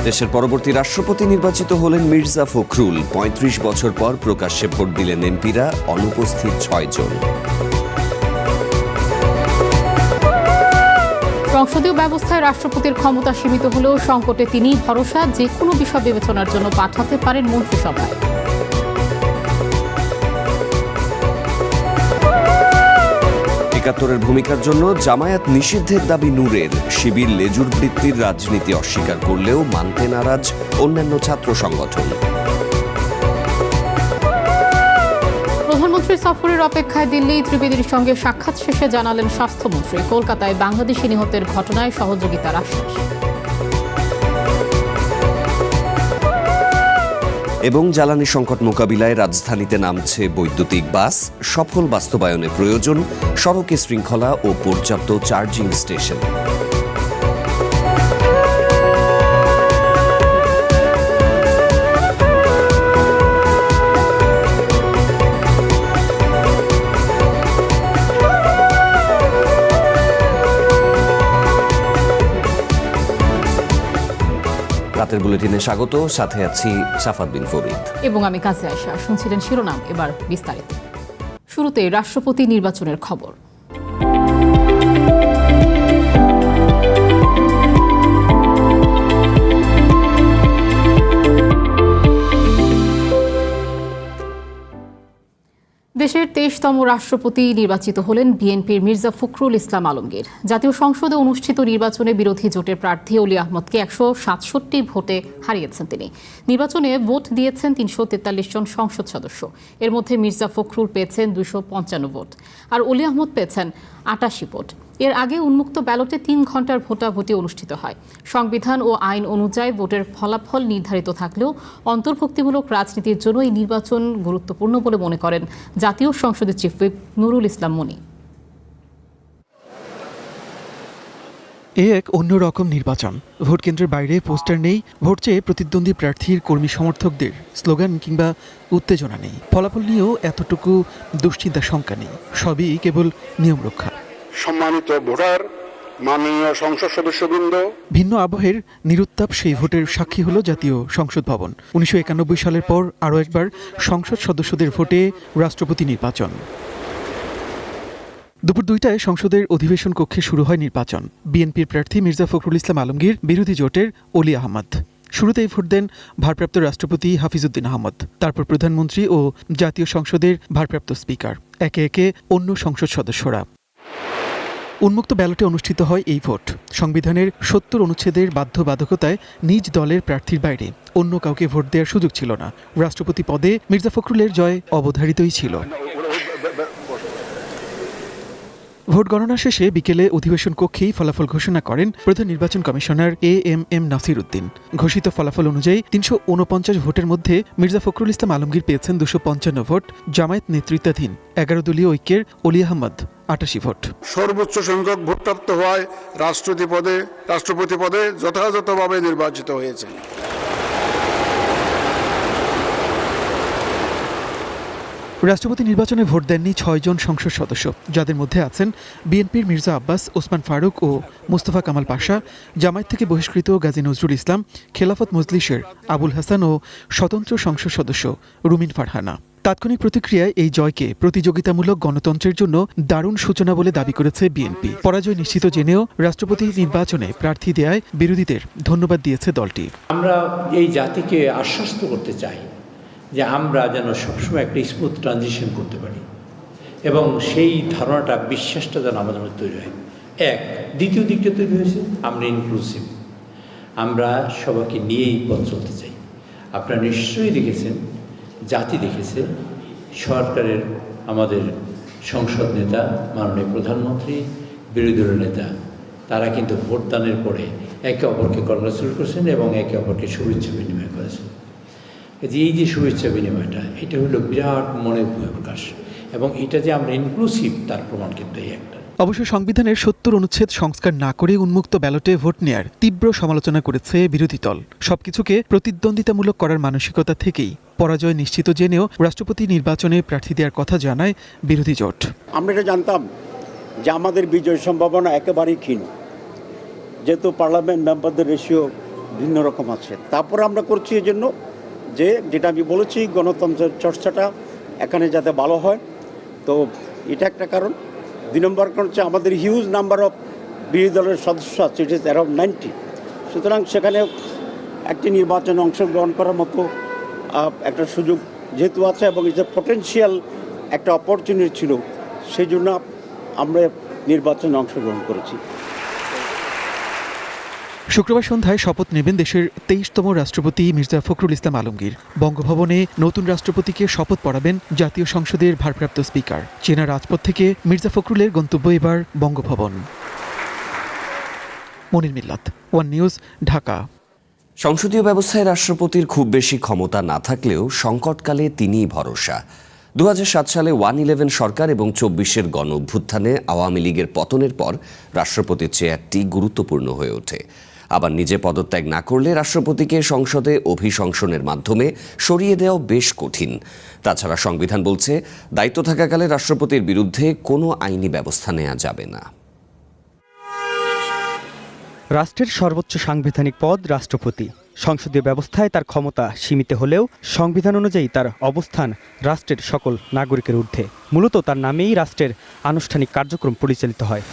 দেশের পরবর্তী রাষ্ট্রপতি নির্বাচিত হলেন মির্জা ফখরুল। ৩৫ বছর পর প্রকাশ্যে ভোট দিলেন এমপিরা, অনুপস্থিত ৬ জন। সংসদীয় ব্যবস্থায় রাষ্ট্রপতির ক্ষমতা সীমিত হলেও সংকটে তিনি ভরসা, যে কোনো বিষয় বিবেচনার জন্য পাঠাতে পারেন মন্ত্রিসভায়। একাত্তরের ভূমিকার জন্য জামায়াত নিষিদ্ধের দাবি নূরের। শিবির লেজুর বৃত্তির রাজনীতি অস্বীকার করলেও মানতে নারাজ অন্যান্য ছাত্র সংগঠন। প্রধানমন্ত্রী সফরের অপেক্ষায় দিল্লি। ত্রিবেদীর সঙ্গে সাক্ষাৎ শেষে জানালেন স্বাস্থ্যমন্ত্রী, কলকাতায় বাংলাদেশি নিহতের ঘটনায় সহযোগিতার আশ্বাস। এবং জ্বালানি সংকট মোকাবিলায় রাজধানীতে নামছে বৈদ্যুতিক বাস। সফল বাস্তবায়নে প্রয়োজন সড়কে শৃঙ্খলা ও পর্যাপ্ত চার্জিং স্টেশন। রাতের বুলেটিনে স্বাগত, সাথে আছি সাফাত বিন ফরিদ এবং আমি কাছে আয়শা। শুনছিলেন শিরোনাম, এবার বিস্তারিত। শুরুতে রাষ্ট্রপতি নির্বাচনের খবর। দেশের ২৩তম রাষ্ট্রপতি নির্বাচিত হলেন বিএনপির মির্জা ফখরুল ইসলাম আলমগীর। জাতীয় সংসদে অনুষ্ঠিত নির্বাচনে বিরোধী জোটের প্রার্থী অলি আহমদকে ১৬৭ ভোটে হারিয়েছেন তিনি। নির্বাচনে ভোট দিয়েছেন ৩৪৩ জন সংসদ সদস্য। এর মধ্যে মির্জা ফখরুল পেয়েছেন ২৫৫ ভোট আর অলি আহমদ পেয়েছেন ৮৮ ভোট। এর আগে উন্মুক্ত ব্যালটে ৩ ঘণ্টার ভোটাভুটি অনুষ্ঠিত হয়। সংবিধান ও আইন অনুযায়ী ভোটের ফলাফল নির্ধারিত থাকলেও অন্তর্ভুক্তিমূলক রাজনীতির জন্য এই নির্বাচন গুরুত্বপূর্ণ বলে মনে করেন জাতীয় সংসদের চিফ হুইপ নুরুল ইসলাম মনি। এক অন্যরকম নির্বাচন। ভোট কেন্দ্রের বাইরে পোস্টার নেই, ভোট চেয়ে প্রতিদ্বন্দ্বী প্রার্থীর কর্মী সমর্থকদের স্লোগান কিংবা উত্তেজনা নেই। ফলাফল নিয়েও এতটুকু দুশ্চিন্তা শঙ্কা নেই, সবই কেবল নিয়ম রক্ষা। সম্মানিত ভোটার, মাননীয় সংসদ সদস্যবৃন্দ, ভিন্ন আবহের নিরুত্তাপ সেই ভোটের সাক্ষী হলো জাতীয় সংসদ ভবন। ১৯৯১ সালের পর আরও একবার সংসদ সদস্যদের ভোটে রাষ্ট্রপতি নির্বাচন। দুপুর ২টায় সংসদের অধিবেশন কক্ষে শুরু হয় নির্বাচন। বিএনপির প্রার্থী মির্জা ফখরুল ইসলাম আলমগীর, বিরোধী জোটের অলি আহমদ। শুরুতেই ভোট দেন ভারপ্রাপ্ত রাষ্ট্রপতি হাফিজউদ্দিন আহমদ, তারপর প্রধানমন্ত্রী ও জাতীয় সংসদের ভারপ্রাপ্ত স্পিকার, একে একে অন্য সংসদ সদস্যরা। উন্মুক্ত ব্যালটে অনুষ্ঠিত হয় এই ভোট। সংবিধানের ৭০ অনুচ্ছেদের বাধ্যবাধকতায় নিজ দলের প্রার্থীর বাইরে অন্য কাউকে ভোট দেওয়ার সুযোগ ছিল না। রাষ্ট্রপতি পদে মির্জা ফখরুলের জয় অবধারিতই ছিল। ভোট গণনা শেষে বিকেলে অধিবেশন কক্ষেই ফলাফল ঘোষণা করেন প্রধান নির্বাচন কমিশনার এএমএম নাসির উদ্দিন। ঘোষিত ফলাফল অনুযায়ী ৩৪৯ ভোটের মধ্যে মির্জা ফখরুল ইসলাম আলমগীর পেয়েছেন ২৫৫ ভোট, জামায়াত নেতৃত্বাধীন ১১ দলীয় ঐক্যের অলি আহমদ ৮৮ ভোট। সর্বোচ্চ সংখ্যক ভোটপ্রাপ্ত হওয়ায় রাষ্ট্রপতি পদে যথাযথভাবে নির্বাচিত হয়েছে। রাষ্ট্রপতি নির্বাচনে ভোট দেননি ৬ জন সংসদ সদস্য, যাদের মধ্যে আছেন বিএনপির মির্জা আব্বাস, ওসমান ফারুক ও মুস্তফা কামাল পাশা, জামায়াত থেকে বহিষ্কৃত গাজী নজরুল ইসলাম, খেলাফত মজলিসের আবুল হাসান ও স্বতন্ত্র সংসদ সদস্য রুমিন ফারহানা। তাৎক্ষণিক প্রতিক্রিয়ায় এই জয়কে প্রতিযোগিতামূলক গণতন্ত্রের জন্য দারুণ সূচনা বলে দাবি করেছে বিএনপি। পরাজয় নিশ্চিত জেনেও রাষ্ট্রপতি নির্বাচনে প্রার্থী দেয়ায় বিরোধীদের ধন্যবাদ দিয়েছে দলটি। আমরা এই জাতিকে আশ্বস্ত করতে চাই যে আমরা যেন সবসময় একটা স্মুথ ট্রানজিশন করতে পারি এবং সেই ধারণাটা, বিশ্বাসটা যেন আমাদের মধ্যে তৈরি হয়। দ্বিতীয় দিকটা তৈরি হয়েছে, আমরা ইনক্লুসিভ, আমরা সবাইকে নিয়েই পথ চলতে চাই। আপনারা নিশ্চয়ই দেখেছেন, জাতি দেখেছে, সরকারের আমাদের সংসদ নেতা, মাননীয় প্রধানমন্ত্রী, বিরোধী দলের নেতা, তারা কিন্তু ভোটদানের পরে একে অপরকে কংগ্রেচুলেট করেছেন এবং একে অপরকে শুভেচ্ছা বিনিময় করেছেন। এই যে শুভেচ্ছা বিনিময়টা, এটা হলো বিরাট মনের বহিঃপ্রকাশ এবং এটা যে আমরা ইনক্লুসিভ তার প্রমাণ কিন্তু এই একটা। অবশ্য সংবিধানের ৭০ অনুচ্ছেদ সংস্কার না করে উন্মুক্ত ব্যালটে ভোট নেয়ার তীব্র সমালোচনা করেছে বিরোধী দল। সবকিছুকে প্রতিদ্বন্দ্বিতামূলক করার মানসিকতা থেকেই পরাজয় নিশ্চিত জেনেও রাষ্ট্রপতি নির্বাচনে প্রার্থী দেওয়ার কথা জানায় বিরোধী জোট। আমরা এটা জানতাম যে আমাদের বিজয় সম্ভাবনা একেবারেই ক্ষীণ, যেহেতু পার্লামেন্ট মেম্বারদের রেশিও ভিন্ন রকম আছে। তারপরে আমরা করছি এই জন্য যে যেটা আমি বলেছি, গণতন্ত্রের চর্চাটা এখানে যাতে ভালো হয়। তো এটা একটা কারণ। 2 নম্বর কারণ হচ্ছে আমাদের হিউজ নাম্বার অফ বিরোধী দলের সদস্য আছে, ইট ইজ অ্যারাউন্ড 90। সুতরাং সেখানে একটি নির্বাচনে অংশগ্রহণ করার মতো একটা সুযোগ যেহেতু আছে এবং এটা পটেনশিয়াল একটা অপরচুনিটি ছিল, সেই জন্য আমরা নির্বাচনে অংশগ্রহণ করেছি। শুক্রবার সন্ধ্যায় শপথ নেবেন দেশের 23তম রাষ্ট্রপতি মির্জা ফখরুল ইসলাম আলমগীর। বঙ্গভবনে নতুন রাষ্ট্রপতিকে শপথ পড়াবেন জাতীয় সংসদের ভারপ্রাপ্ত স্পিকার। চেনা রাজপথ থেকে মির্জা ফখরুলের গন্তব্য এবার বঙ্গভবন। মনির মিল্লাত, ওয়ান নিউজ, ঢাকা। সংসদীয় ব্যবস্থায় রাষ্ট্রপতির খুব বেশি ক্ষমতা না থাকলেও সংকটকালে তিনিই ভরসা। 2007 সালে 111 সরকার এবং 24-এর গণ অভ্যুত্থানে আওয়ামী লীগের পতনের পর রাষ্ট্রপতির চেয়ারটি গুরুত্বপূর্ণ হয়ে ওঠে। আবার নিজে পদত্যাগ না করলে রাষ্ট্রপতিকে সংসদে অভিশংসনের মাধ্যমে সরিয়ে দেওয়া বেশ কঠিন। তাছাড়া সংবিধান বলছে, দায়িত্ব থাকাকালে রাষ্ট্রপতির বিরুদ্ধে কোনো আইনি ব্যবস্থা নেওয়া যাবে না। রাষ্ট্রের সর্বোচ্চ সাংবিধানিক পদ রাষ্ট্রপতি। সংসদীয় ব্যবস্থায় তার ক্ষমতা সীমিত হলেও সংবিধান অনুযায়ী তার অবস্থান রাষ্ট্রের সকল নাগরিকের ঊর্ধ্বে। মূলত তার নামেই রাষ্ট্রের আনুষ্ঠানিক কার্যক্রম পরিচালিত হয়।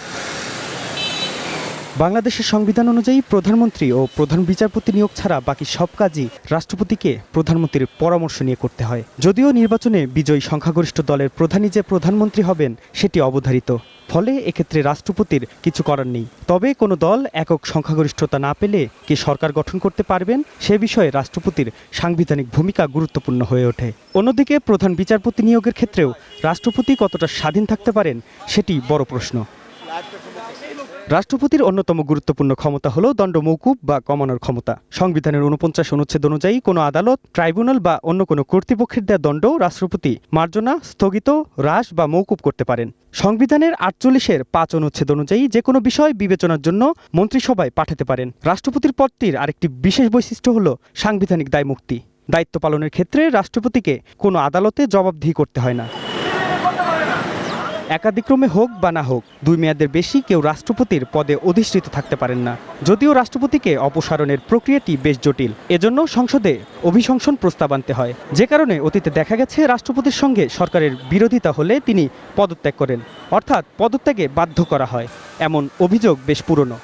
বাংলাদেশের সংবিধান অনুযায়ী প্রধানমন্ত্রী ও প্রধান বিচারপতি নিয়োগ ছাড়া বাকি সব কাজই রাষ্ট্রপতিকে প্রধানমন্ত্রীর পরামর্শ নিয়ে করতে হয়। যদিও নির্বাচনে বিজয়ী সংখ্যাগরিষ্ঠ দলের প্রধানই যে প্রধানমন্ত্রী হবেন সেটি অবধারিত, ফলে এক্ষেত্রে রাষ্ট্রপতির কিছু করার নেই। তবে কোনো দল একক সংখ্যাগরিষ্ঠতা না পেলে কি সরকার গঠন করতে পারবেন সে বিষয়ে রাষ্ট্রপতির সাংবিধানিক ভূমিকা গুরুত্বপূর্ণ হয়ে ওঠে। অন্যদিকে প্রধান বিচারপতি নিয়োগের ক্ষেত্রেও রাষ্ট্রপতি কতটা স্বাধীন থাকতে পারেন সেটি বড় প্রশ্ন। রাষ্ট্রপতির অন্যতম গুরুত্বপূর্ণ ক্ষমতা হল দণ্ড মওকুফ বা কমানোর ক্ষমতা। সংবিধানের 49 অনুচ্ছেদ অনুযায়ী কোনো আদালত, ট্রাইব্যুনাল বা অন্য কোনো কর্তৃপক্ষের দেওয়া দণ্ড রাষ্ট্রপতি মার্জনা, স্থগিত, হ্রাস বা মওকুফ করতে পারেন। সংবিধানের 48-এর 5 অনুচ্ছেদ অনুযায়ী যে কোনো বিষয় বিবেচনার জন্য মন্ত্রিসভায় পাঠাতে পারেন। রাষ্ট্রপতির পদটির আরেকটি বিশেষ বৈশিষ্ট্য হল সাংবিধানিক দায়মুক্তি। দায়িত্ব পালনের ক্ষেত্রে রাষ্ট্রপতিকে কোনো আদালতে জবাবদিহি করতে হয় না। একাদিক্রমে হোক বা না হোক 2 মেয়াদের বেশি কেউ রাষ্ট্রপতির পদে অধিষ্ঠিত থাকতে পারেন না। যদিও রাষ্ট্রপতিকে অপসারণের প্রক্রিয়াটি বেশ জটিল, এজন্য সংসদে অভিশংসন প্রস্তাব আনতে হয়। যে কারণে অতীতে দেখা গেছে রাষ্ট্রপতির সঙ্গে সরকারের বিরোধিতা হলে তিনি পদত্যাগ করেন, অর্থাৎ পদত্যাগে বাধ্য করা হয়। এমন অভিযোগ বেশ পুরনো।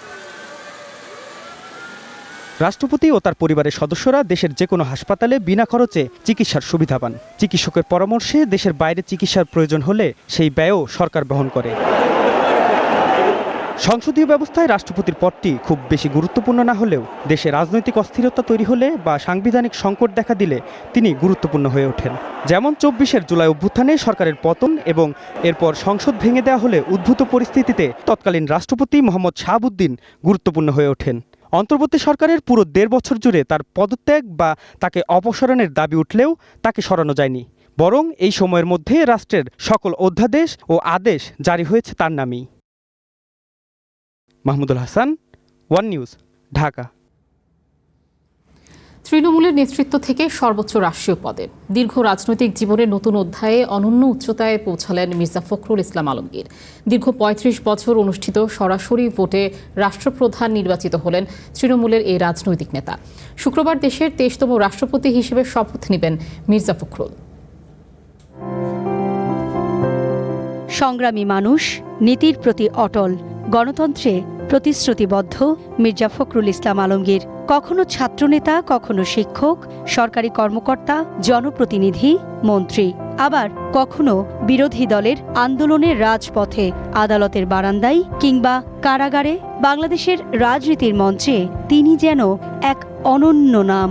রাষ্ট্রপতি ও তার পরিবারের সদস্যরা দেশের যে কোনো হাসপাতালে বিনা খরচে চিকিৎসার সুবিধা পান। চিকিৎসকের পরামর্শে দেশের বাইরে চিকিৎসার প্রয়োজন হলে সেই ব্যয়ও সরকার বহন করে। সংসদীয় ব্যবস্থায় রাষ্ট্রপতির পদটি খুব বেশি গুরুত্বপূর্ণ না হলেও দেশে রাজনৈতিক অস্থিরতা তৈরি হলে বা সাংবিধানিক সংকট দেখা দিলে তিনি গুরুত্বপূর্ণ হয়ে ওঠেন। যেমন 24-এর জুলাই অভ্যুত্থানে সরকারের পতন এবং এরপর সংসদ ভেঙে দেওয়া হলে উদ্ভূত পরিস্থিতিতে তৎকালীন রাষ্ট্রপতি মোহাম্মদ শাহাবুদ্দিন গুরুত্বপূর্ণ হয়ে ওঠেন। অন্তর্বর্তী সরকারের পুরো 1.5 বছর জুড়ে তার পদত্যাগ বা তাকে অপসারণের দাবি উঠলেও তাকে সরানো যায়নি, বরং এই সময়ের মধ্যে রাষ্ট্রের সকল অধ্যাদেশ ও আদেশ জারি হয়েছে তার নামেই। Mahmudul Hasan, one news, Dhaka. তৃণমূলের নেতৃত্ব থেকে সর্বোচ্চ রাষ্ট্রীয় পদে দীর্ঘ রাজনৈতিক জীবনের নতুন অধ্যায়ে অনন্য উচ্চতায় পৌঁছালেন মির্জা ফখরুল ইসলাম আলমগীর। দীর্ঘ 35 বছর অনুষ্ঠিত সরাসরি ভোটে রাষ্ট্রপ্রধান নির্বাচিত হলেন তৃণমূলের এই রাজনৈতিক নেতা। শুক্রবার দেশের 23তম রাষ্ট্রপতি হিসেবে শপথ নেবেন মির্জা ফখরুল। সংগ্রামী মানুষ, নীতির প্রতি অটল, গণতন্ত্রে প্রতিশ্রুতিবদ্ধ মির্জা ফখরুল ইসলাম আলমগীর কখনো ছাত্রনেতা, কখনো শিক্ষক, সরকারি কর্মকর্তা, জনপ্রতিনিধি, মন্ত্রী, আবার কখনো বিরোধী দলের আন্দোলনের রাজপথে, আদালতের বারান্দায় কিংবা কারাগারে বাংলাদেশের রাজনীতির মঞ্চে তিনি যেন এক অনন্য নাম।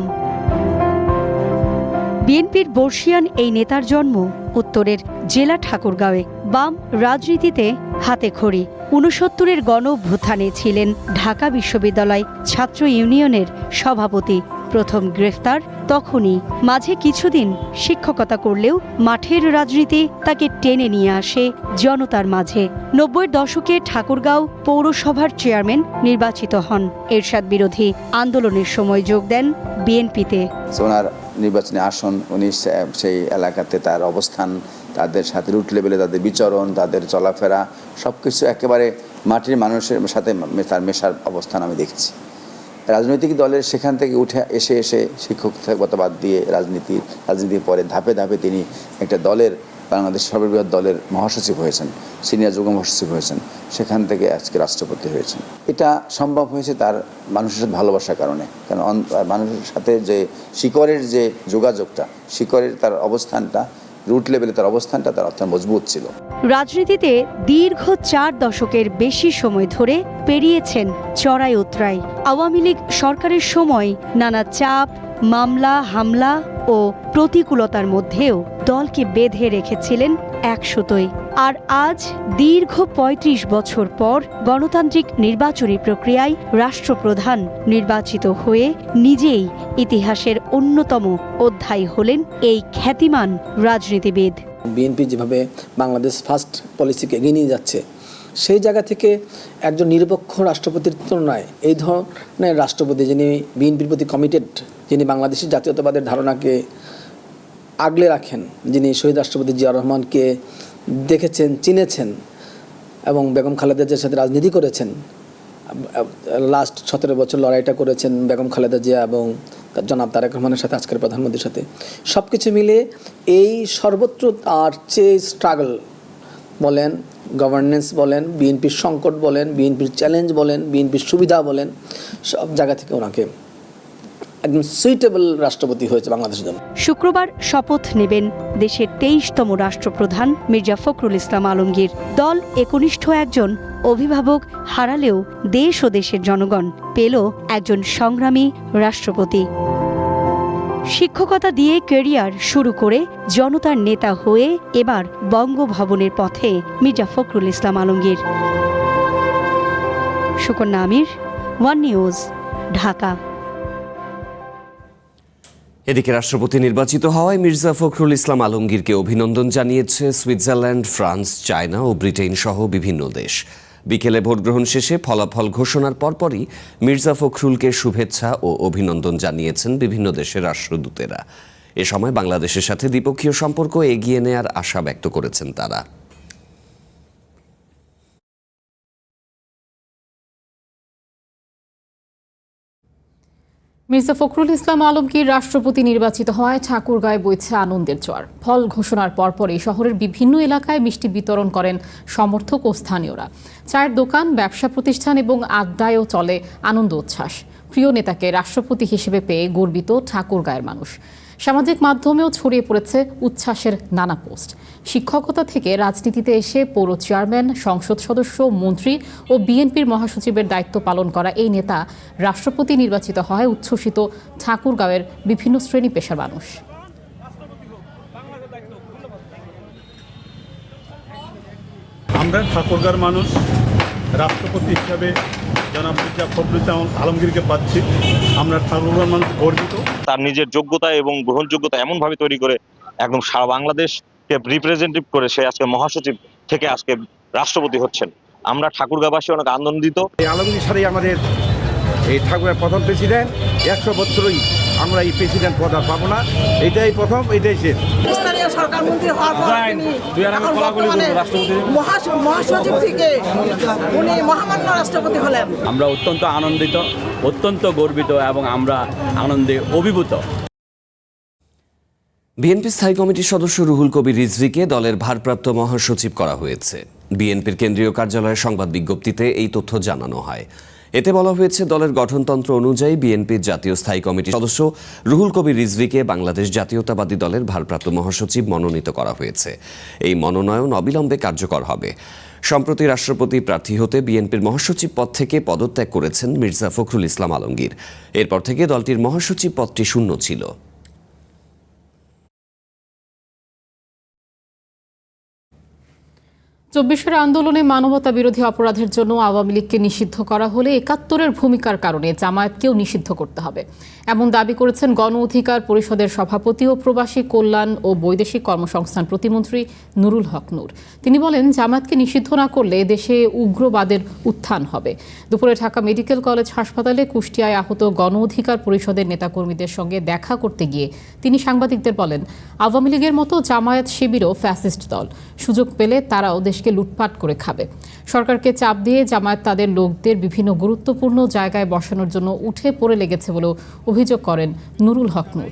বিএনপির বর্ষিয়ান এই নেতার জন্ম উত্তরের জেলা ঠাকুরগাঁওয়ে। বাম রাজনীতিতে হাতে খড়ি। 69-এর গণ অভ্যুত্থানে ছিলেন ঢাকা বিশ্ববিদ্যালয় ছাত্র ইউনিয়নের সভাপতি। প্রথম গ্রেফতার তখনই। মাঝে কিছুদিন শিক্ষকতা করলেও মাঠের রাজনীতি তাকে টেনে নিয়ে আসে জনতার মাঝে। 90-এর দশকে ঠাকুরগাঁও পৌরসভার চেয়ারম্যান নির্বাচিত হন। এরশাদ বিরোধী আন্দোলনের সময় যোগ দেন বিএনপিতে। ওনার নির্বাচনী আসন, উনি সেই এলাকাতে তার অবস্থান, তাদের সাথে রুট লেভেলে তাদের বিচরণ, তাদের চলাফেরা সব কিছু একেবারে মাটির মানুষের সাথে তার মেশার অবস্থান আমি দেখেছি। রাজনৈতিক দলের সেখান থেকে উঠে এসে শিক্ষকতা বাদ দিয়ে রাজনীতির পরে ধাপে ধাপে তিনি একটা দলের, বাংলাদেশ সর্ববৃহৎ দলের মহাসচিব হয়েছেন, সিনিয়র যুগ্ম মহাসচিব হয়েছেন, সেখান থেকে আজকে রাষ্ট্রপতি হয়েছেন। এটা সম্ভব হয়েছে তার মানুষের সাথে ভালোবাসার কারণে, কারণ মানুষের সাথে যে শিকড়ের যে যোগাযোগটা, শিকড়ের তার অবস্থানটা, রুট লেভেলে তার অবস্থানটা তার অত্যন্ত মজবুত ছিল। রাজনীতিতে দীর্ঘ 4 দশকের বেশি সময় ধরে পেরিয়েছেন চড়াই উতরাই। আওয়ামী লীগ সরকারের সময় নানা চাপ, মামলা, হামলা ও প্রতিকূলতার মধ্যেও দলকে বেঁধে রেখেছিলেন এক সুতোয়। আর আজ দীর্ঘ ৩৫ বছর পর গণতান্ত্রিক নির্বাচনী প্রক্রিয়ায় রাষ্ট্রপ্রধান নির্বাচিত হয়ে নিজেই ইতিহাসের অন্যতম অধ্যায় হলেন এই খ্যাতিমান রাজনীতিবিদ। বিএনপি যেভাবে বাংলাদেশ ফার্স্ট পলিসিকে এগিয়ে নিয়ে যাচ্ছে, সেই জায়গা থেকে একজন নিরপেক্ষ রাষ্ট্রপতির তুলনায় এই ধরনের রাষ্ট্রপতি যিনি বিএনপির প্রতি কমিটেড, যিনি বাংলাদেশের জাতীয়তাবাদের ধারণাকে আগলে রাখেন, যিনি শহীদ রাষ্ট্রপতি জিয়া রহমানকে দেখেছেন, চিনেছেন এবং বেগম খালেদা জিয়ার সাথে রাজনীতি করেছেন, লাস্ট 17 বছর লড়াইটা করেছেন বেগম খালেদা জিয়া এবং জনাব তারেক রহমানের সাথে, আজকের প্রধানমন্ত্রীর সাথে, সব কিছু মিলে এই সর্বত্র তার চেয়ে স্ট্রাগল বলেন, গভর্নেন্স বলেন, বিএনপির সংকট বলেন, বিএনপির চ্যালেঞ্জ বলেন, বিএনপির সুবিধা বলেন, সব জায়গা থেকে ওনাকে একদম সুইটেবল রাষ্ট্রপতি হয়েছে বাংলাদেশের জন্য। শুক্রবার শপথ নেবেন দেশের 23তম রাষ্ট্রপ্রধান মির্জা ফখরুল ইসলাম আলমগীর। দল একনিষ্ঠ একজন অভিভাবক হারালেও দেশ ও দেশের জনগণ পেল একজন সংগ্রামী রাষ্ট্রপতি। শিক্ষকতা দিয়ে ক্যারিয়ার শুরু করে জনতার নেতা হয়ে এবার বঙ্গভবনের পথে মির্জা ফখরুল ইসলাম আলমগীর। সুকন্যা আমির, ওয়ান নিউজ, ঢাকা। এদিকে রাষ্ট্রপতি নির্বাচিত হওয়ায় মির্জা ফখরুল ইসলাম আলমগীরকে অভিনন্দন জানিয়েছে সুইজারল্যান্ড, ফ্রান্স, চায়না ও ব্রিটেন সহ বিভিন্ন দেশ। বিকেলে ভোট গ্রহণ শেষে ফলাফল ঘোষণার পরপরই মির্জা ফখরুলকে শুভেচ্ছা ও অভিনন্দন জানিয়েছেন বিভিন্ন দেশের রাষ্ট্রদূতেরা। এ সময় বাংলাদেশের সাথে দ্বিপক্ষীয় সম্পর্ক এগিয়ে নেয়ার আশা ব্যক্ত করেছেন তারা। মির্জা ফখরুল ইসলাম আলমগীর রাষ্ট্রপতি নির্বাচিত হওয়ায় ঠাকুরগাঁয়ে বইছে আনন্দের জোয়ার। ফল ঘোষণার পরপরই শহরের বিভিন্ন এলাকায় মিষ্টি বিতরণ করেন সমর্থক ও স্থানীয়রা। চায়ের দোকান, ব্যবসা প্রতিষ্ঠান এবং আড্ডায়ও চলে আনন্দ উচ্ছ্বাস। প্রিয় নেতাকে রাষ্ট্রপতি হিসেবে পেয়ে গর্বিত ঠাকুরগাঁয়ের মানুষ। সামাজিক মাধ্যমেও ছড়িয়ে পড়েছে উচ্ছ্বাসের নানা পোস্ট। শিক্ষকতা থেকে রাজনীতিতে এসে পৌর চেয়ারম্যান, সংসদ সদস্য, মন্ত্রী ও বিএনপির মহাসচিবের দায়িত্ব পালন করা এই নেতা রাষ্ট্রপতি নির্বাচিত হওয়ায় উচ্ছ্বসিত ঠাকুরগাঁওয়ের বিভিন্ন শ্রেণী পেশার মানুষ। আমরা ঠাকুরগাঁওয়ের মানুষ রাষ্ট্রপতি হিসাবে জনাব মির্জা ফখরুল ইসলাম আলমগীরকে পাচ্ছি। আমরা ঠাকুরগাঁওয়ের মানুষ গর্বিত। তার নিজের যোগ্যতা এবং গ্রহণযোগ্যতা এমনভাবে তৈরি করে একদম সারা বাংলাদেশকে রিপ্রেজেন্টেটিভ করে সে আজকে মহাসচিব থেকে আজকে রাষ্ট্রপতি হচ্ছেন। আমরা ঠাকুরগাঁওবাসী অনেক আনন্দিত। এই আলমগীর সাথে আমাদের এই ঠাকুরের প্রথম প্রেসিডেন্ট। 100 বছরই আমরা এই প্রেসিডেন্ট পদ পাবো না, এটাই প্রথম, এটাই শেষ। স্থানীয় সরকার মন্ত্রী হওয়ার পর মহাসচিব থেকে উনি মহামান্য রাষ্ট্রপতি হলেন। আমরা অত্যন্ত আনন্দিত, অত্যন্ত গর্বিত এবং আমরা আনন্দে অভিভূত। বিএনপি স্থায়ী কমিটির সদস্য রুহুল কবির রিজভীকে দলের ভারপ্রাপ্ত মহাসচিব করা হয়েছে। বিএনপির কেন্দ্রীয় কার্যালয়ের সংবাদ বিজ্ঞপ্তিতে এই তথ্য জানানো হয়। এতে বলা হয়েছে, দলের গঠনতন্ত্র অনুযায়ী বিএনপির জাতীয় স্থায়ী কমিটির সদস্য রুহুল কবির রিজভীকে বাংলাদেশ জাতীয়তাবাদী দলের ভারপ্রাপ্ত মহাসচিব মনোনীত করা হয়েছে। এই মনোনয়ন অবিলম্বে কার্যকর হবে। সম্প্রতি রাষ্ট্রপতি প্রার্থী হতে বিএনপির মহাসচিব পদ থেকে পদত্যাগ করেছেন মির্জা ফখরুল ইসলাম আলমগীর। এরপর থেকে দলটির মহাসচিব পদটি শূন্য ছিল। 24-এর আন্দোলনে মানবতা বিরোধী অপরাধের জন্য আওয়ামী লীগকে নিষিদ্ধ করা হলে 71-এর ভূমিকার কারণে জামায়াতকেও নিষিদ্ধ করতে হবে, এমন দাবি করেছেন গণ অধিকার পরিষদের সভাপতি ও প্রবাসী কল্যাণ ও বৈদেশিক কর্মসংস্থান প্রতিমন্ত্রী নুরুল হক নূর। তিনি বলেন, জামায়াতকে নিষিদ্ধ না করলে দেশে উগ্রবাদের উত্থান হবে। দুপুরে ঢাকা মেডিকেল কলেজ হাসপাতালে কুষ্টিয়ায় আহত গণ অধিকার পরিষদের নেতাকর্মীদের সঙ্গে দেখা করতে গিয়ে তিনি সাংবাদিকদের বলেন, আওয়ামী লীগের মতো জামায়াত শিবিরও ফ্যাসিস্ট দল। সুযোগ পেলে তারাও দেশকে থেকে লুটপাট করে খাবে। সরকারকে চাপ দিয়ে জামায়াত তাদের লোকদের বিভিন্ন গুরুত্বপূর্ণ জায়গায় বসানোর জন্য উঠে পড়ে লেগেছে বলেও অভিযোগ করেন নুরুল হক নূর।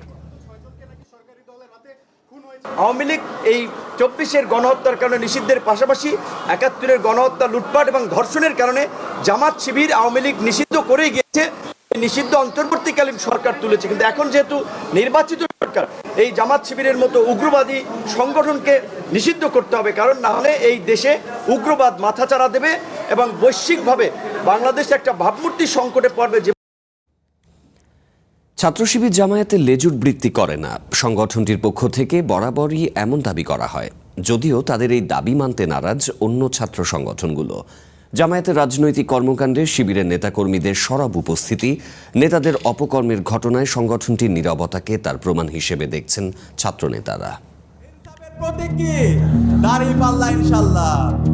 আওয়ামী লীগ এই 24-এর গণহত্যার কারণে নিষিদ্ধের পাশাপাশি 71-এর গণহত্যা, লুটপাট এবং ধর্ষণের কারণে জামাত শিবির আওয়ামী লীগ নিষিদ্ধ করেই গিয়েছে। নিষিদ্ধ অন্তর্বর্তীকালীন সরকার তুলেছে, কিন্তু এখন যেহেতু নির্বাচিত সরকার, এই জামাত শিবিরের মতো উগ্রবাদী সংগঠনকে নিষিদ্ধ করতে হবে, কারণ না হলে এই দেশে উগ্রবাদ মাথাচাড়া দেবে এবং বৈশ্বিকভাবে বাংলাদেশ একটা ভাবমূর্তি সংকটে পড়বে। ছাত্র শিবির জামায়াতের লেজুর বৃত্তি করে না, সংগঠনটির পক্ষ থেকে বরাবরই এমন দাবি করা হয়, যদিও তাদের এই দাবি মানতে নারাজ অন্য ছাত্র সংগঠনগুলো। জামায়াতের রাজনৈতিক কর্মকাণ্ডে শিবিরের নেতাকর্মীদের সরব উপস্থিতি, নেতাদের অপকর্মের ঘটনায় সংগঠনটির নীরবতাকে তার প্রমাণ হিসেবে দেখছেন ছাত্রনেতারা।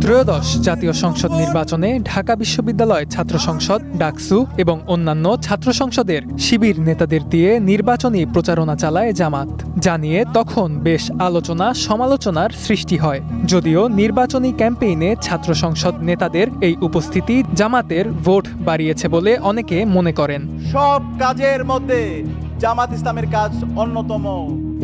ত্রয়োদশ জাতীয় সংসদ নির্বাচনে ঢাকা বিশ্ববিদ্যালয় ছাত্র সংসদ, ডাকসু এবং অন্যান্য ছাত্র সংসদের শিবির নেতাদের দিয়ে নির্বাচনী প্রচারণা চালায় জামাত। জানিয়ে তখন বেশ আলোচনা সমালোচনার সৃষ্টি হয়। যদিও নির্বাচনী ক্যাম্পেইনে ছাত্র সংসদ নেতাদের এই উপস্থিতি জামাতের ভোট বাড়িয়েছে বলে অনেকে মনে করেন। সব কাজের মধ্যে জামাত ইসলামের কাজ অন্যতম।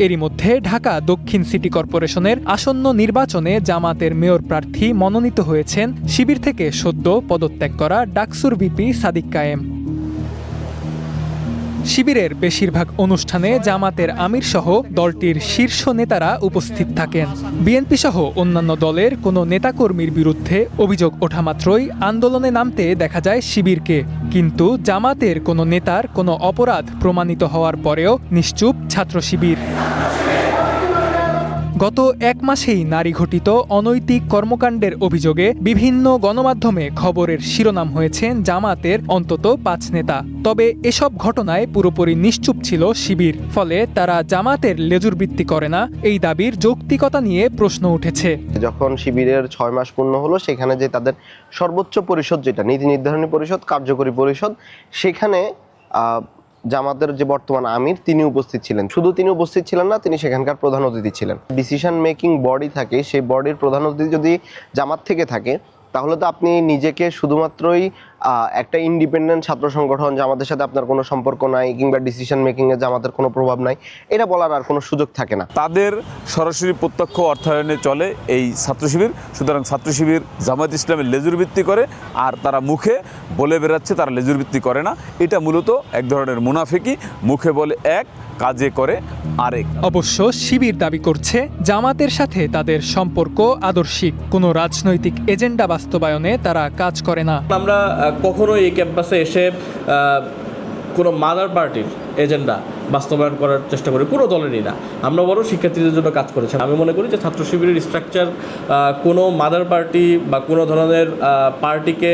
এরই মধ্যে ঢাকা দক্ষিণ সিটি কর্পোরেশনের আসন্ন নির্বাচনে জামাতের মেয়র প্রার্থী মনোনীত হয়েছেন শিবির থেকে সদ্য পদত্যাগ করা ডাকসুর ভিপি সাদিক কায়েম। শিবিরের বেশিরভাগ অনুষ্ঠানে জামাতের আমির সহ দলটির শীর্ষ নেতারা উপস্থিত থাকেন। বিএনপি সহ অন্যান্য দলের কোনো নেতাকর্মীর বিরুদ্ধে অভিযোগ ওঠা মাত্রই আন্দোলনে নামতে দেখা যায় শিবিরকে, কিন্তু জামাতের কোনো নেতার কোনো অপরাধ প্রমাণিত হওয়ার পরেও নিশ্চুপ ছাত্র শিবির। গত এক মাসেই নারী ঘটিত অনৈতিক কর্মকাণ্ডের অভিযোগে বিভিন্ন গণমাধ্যমে খবরের শিরোনাম হয়েছেন জামাতের অন্তত 5 নেতা। তবে এসব ঘটনায় পুরোপুরি নিশ্চুপ ছিল শিবির, ফলে তারা জামাতের লেজুরবৃত্তি করে না এই দাবির যৌক্তিকতা নিয়ে প্রশ্ন উঠেছে। যখন শিবিরের 6 মাস পূর্ণ হলো, সেখানে যে তাদের সর্বোচ্চ পরিষদ, যেটা নীতি নির্ধারণী পরিষদ, কার্যকরী পরিষদ, সেখানে জামাতের যে বর্তমান আমির তিনি উপস্থিত ছিলেন। শুধু তিনি উপস্থিত ছিলেন না, তিনি সেখানকার প্রধান অতিথি ছিলেন। ডিসিশন মেকিং বডি থাকে, সেই বডির প্রধান অতিথি যদি জামাত থেকে থাকে, তাহলে তো আপনি নিজেকে শুধুমাত্রই একটা ইন্ডিপেন্ডেন্ট ছাত্র সংগঠন, জামাতের সাথে আপনার কোনো সম্পর্ক নাই, কিংবা ডিসিশন মেকিংয়ে জামাতের কোনো প্রভাব নাই, এটা বলার আর কোনো সুযোগ থাকে না। তাদের সরাসরি প্রত্যক্ষ অর্থায়নে চলে এই ছাত্র শিবির। সুতরাং ছাত্র শিবির জামায়াত ইসলামের লেজুরবৃত্তি করে, আর তারা মুখে বলে বেড়াচ্ছে তারা লেজুরবৃত্তি করে না। এটা মূলত এক ধরনের মুনাফিকি, মুখে বলে এক, কাজে করে আরেক। অবশ্য শিবির দাবি করছে জামাতের সাথে তাদের সম্পর্ক আদর্শিক, কোনো রাজনৈতিক এজেন্ডা বাস্তবায়নে তারা কাজ করে না। আমরা কখনো এই ক্যাম্পাসে এসে কোনো মাদার পার্টির এজেন্ডা বাস্তবায়ন করার চেষ্টা করি কোনো দলেরই না। আমরা বড় শিক্ষার্থীদের জন্য কাজ করেছি। আমি মনে করি যে ছাত্র শিবিরের স্ট্রাকচার কোনো মাদার পার্টি বা কোনো ধরনের পার্টিকে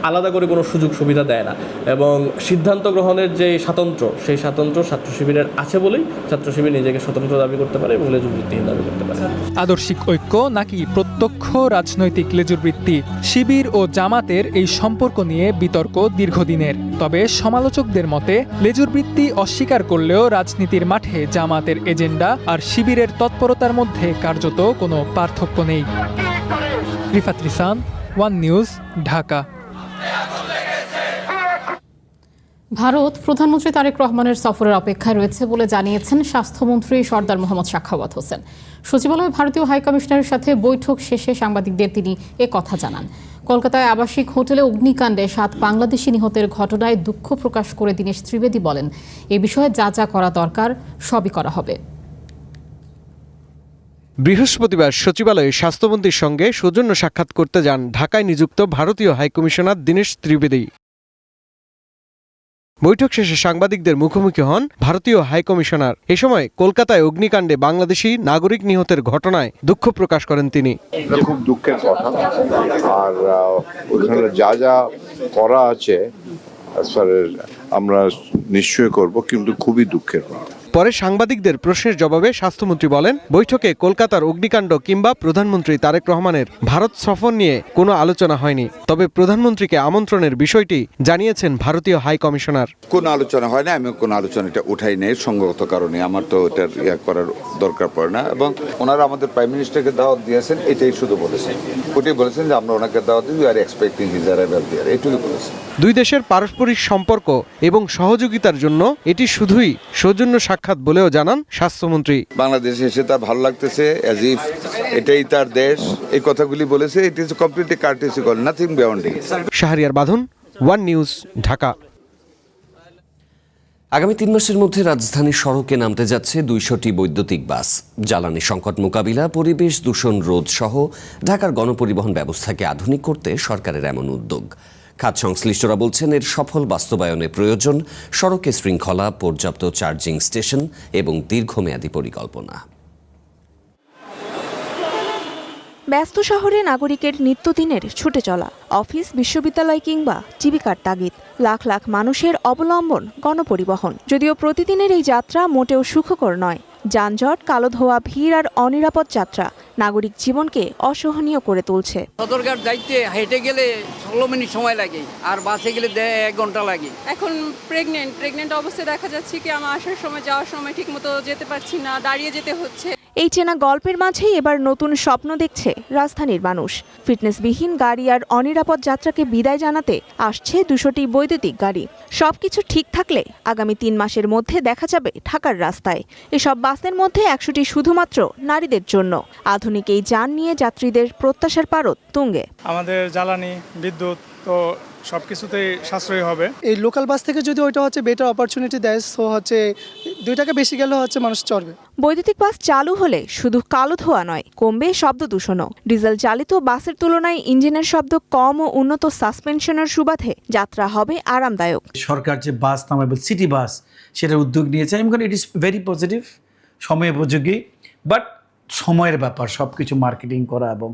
আলাদা করে কোনো সুযোগ সুবিধা দেয় না, এবং সিদ্ধান্ত গ্রহণের যে স্বাতন্ত্র্য, সেই স্বাতন্ত্র্য ছাত্র শিবিরের আছে বলেই ছাত্র শিবির নিজেকে স্বতন্ত্র দাবি করতে পারে এবং লেজুরবৃত্তিহীন দাবি করতে পারে। আদর্শিক ঐক্য নাকি প্রত্যক্ষ রাজনৈতিক লেজুরবৃত্তি, শিবির ও জামাতের এই সম্পর্ক নিয়ে বিতর্ক দীর্ঘদিনের। তবে সমালোচকদের মতে লেজুরবৃত্তি অস্বীকার করলেও রাজনীতির মাঠে জামাতের এজেন্ডা আর শিবিরের তৎপরতার মধ্যে কার্যত কোনো পার্থক্য নেই। Rifat রিসান, one news, Dhaka. ভারত প্রধানমন্ত্রী তারেক রহমানের সফরের অপেক্ষায় রয়েছে বলে জানিয়েছেন স্বাস্থ্যমন্ত্রী সরদার মোহাম্মদ সাখাওয়াত হোসেন। সচিবালয়ে ভারতীয় হাইকমিশনারের সাথে বৈঠক শেষে সাংবাদিকদের তিনি কথা জানান। কলকাতায় আবাসিক হোটেলে অগ্নিকাণ্ডে 7 বাংলাদেশি নিহতের ঘটনায় দুঃখ প্রকাশ করে দীনেশ ত্রিবেদী বলেন, এ বিষয়ে যা যা করা দরকার সবই করা হবে। বৃহস্পতিবার সচিবালয়ে স্বাস্থ্যমন্ত্রীর সঙ্গে সৌজন্য সাক্ষাৎ করতে যান ঢাকায় নিযুক্ত ভারতীয় হাইকমিশনার দীনেশ ত্রিবেদী। বৈঠক শেষে সাংবাদিকদের মুখোমুখি হন ভারতীয় হাইকমিশনার। এ সময় কলকাতায় অগ্নিকাণ্ডে বাংলাদেশি নাগরিক নিহতের ঘটনায় দুঃখ প্রকাশ করেন তিনি। খুব দুঃখের কথা, আর ওখানে যা যা করা আছে আমরা নিশ্চয়ই করব, কিন্তু খুবই দুঃখের কথা। পরে সাংবাদিকদের প্রশ্নের জবাবে স্বাস্থ্যমন্ত্রী বলেন, বৈঠকে কলকাতার অগ্নিকাণ্ড কিংবা প্রধানমন্ত্রী তারেক রহমানের ভারত সফর নিয়ে কোনো আলোচনা হয়নি। তবে প্রধানমন্ত্রীকে আমন্ত্রণের বিষয়টি জানিয়েছেন ভারতীয় হাই কমিশনার। কোনো আলোচনা হয় না, আমি কোনো আলোচনা এটা উঠাই নেই সঙ্গত কারণে, আমার তো এটার করার দরকার পড়ে না। এবং ওনারা আমাদের প্রাইম মিনিস্টারকে দাওয়াত দিয়েছেন, এটাই শুধু বলেছেন, ওটাই বলেছেন যে আমরা ওনাকে দাওয়াত দিই, we are expecting his arrival there, এটুকুই বলেছেন। দুই দেশের পারস্পরিক সম্পর্ক এবং সহযোগিতার জন্য এটি শুধুই সৌজন্য সাক্ষাৎ বলেও জানান স্বাস্থ্যমন্ত্রী। বাংলাদেশে এসে তার ভালো লাগতেছে, অ্যাজ ইফ এটাই তার দেশ, এই কথাগুলি বলেছে। It is completely courtesy call, nothing beyond it. Shahriar Badhan, One news, Dhaka. আগামী 3 মাসের মধ্যে রাজধানীর সড়কে নামতে যাচ্ছে 200টি বৈদ্যুতিক বাস। জ্বালানি সংকট মোকাবিলা, পরিবেশ দূষণ রোধ সহ ঢাকার গণপরিবহন ব্যবস্থাকে আধুনিক করতে সরকারের এমন উদ্যোগ। খাত সংশ্লিষ্টরা বলছেন, এর সফল বাস্তবায়নে প্রয়োজন সড়কে শৃঙ্খলা, পর্যাপ্ত চার্জিং স্টেশন এবং দীর্ঘমেয়াদী পরিকল্পনা। ব্যস্ত শহরে নাগরিকের নিত্যদিনের ছুটে চলা, অফিস, বিশ্ববিদ্যালয় কিংবা জীবিকার তাগিদ, লাখ লাখ মানুষের অবলম্বন গণপরিবহন। যদিও প্রতিদিনের এই যাত্রা মোটেও সুখকর নয়। যানজট, কালো ধোয়া, ভিড় আর অনিরাপদ যাত্রা নাগরিক জীবনকে অসহনীয় করে তুলছে। সদরঘাট যাইতে হেঁটে গেলে 16 মিনিট সময় লাগে, আর বাসে গেলে 1 ঘন্টা লাগে। এখন প্রেগনেন্ট অবস্থায় দেখা যাচ্ছে কি আমার আসার সময় যাওয়ার সময় ঠিকমতো যেতে পারছি না, দাঁড়িয়ে যেতে হচ্ছে। এই চেনা গল্পের মাঝেই এবার নতুন স্বপ্ন দেখছে রাজধানীর মানুষ। ফিটনেসবিহীন গাড়ি আর অনিরাপদ যাত্রাকে বিদায় জানাতে আসছে 200টি বৈদ্যুতিক গাড়ি। সবকিছু ঠিক থাকলে আগামী 3 মাসের মধ্যে দেখা যাবে ঢাকার রাস্তায়। এসব বাসের মধ্যে 100টি শুধুমাত্র নারীদের জন্য। আধুনিক এই যান নিয়ে যাত্রীদের প্রত্যাশার পারদ তুঙ্গে। আমাদের জ্বালানি, বিদ্যুৎ তো সবকিছুতেই সাশ্রয়ী হবে। এই লোকাল বাস থেকে যদি ওইটা হচ্ছে বেটার অপরচুনিটি দেয়, সো হচ্ছে 2 টাকা বেশি গেলে হচ্ছে মানুষ চড়বে। বৈদ্যুতিক বাস চালু হলে শুধু কালো ধোঁয়া নয়, কমবে শব্দ দূষণও। ডিজেল চালিত বাসের তুলনায় ইঞ্জিনের শব্দ কম ও উন্নত সাসপেনশনের সুবাদে যাত্রা হবে আরামদায়ক। সরকার যে বাস নামাবে সিটি বাস, সেটার উদ্যোগ নিয়েছে। আমি মনে করি ইট ইজ ভেরি পজিটিভ, সময়োপযোগী, বাট সময়ের ব্যাপার। সব কিছু মার্কেটিং করা এবং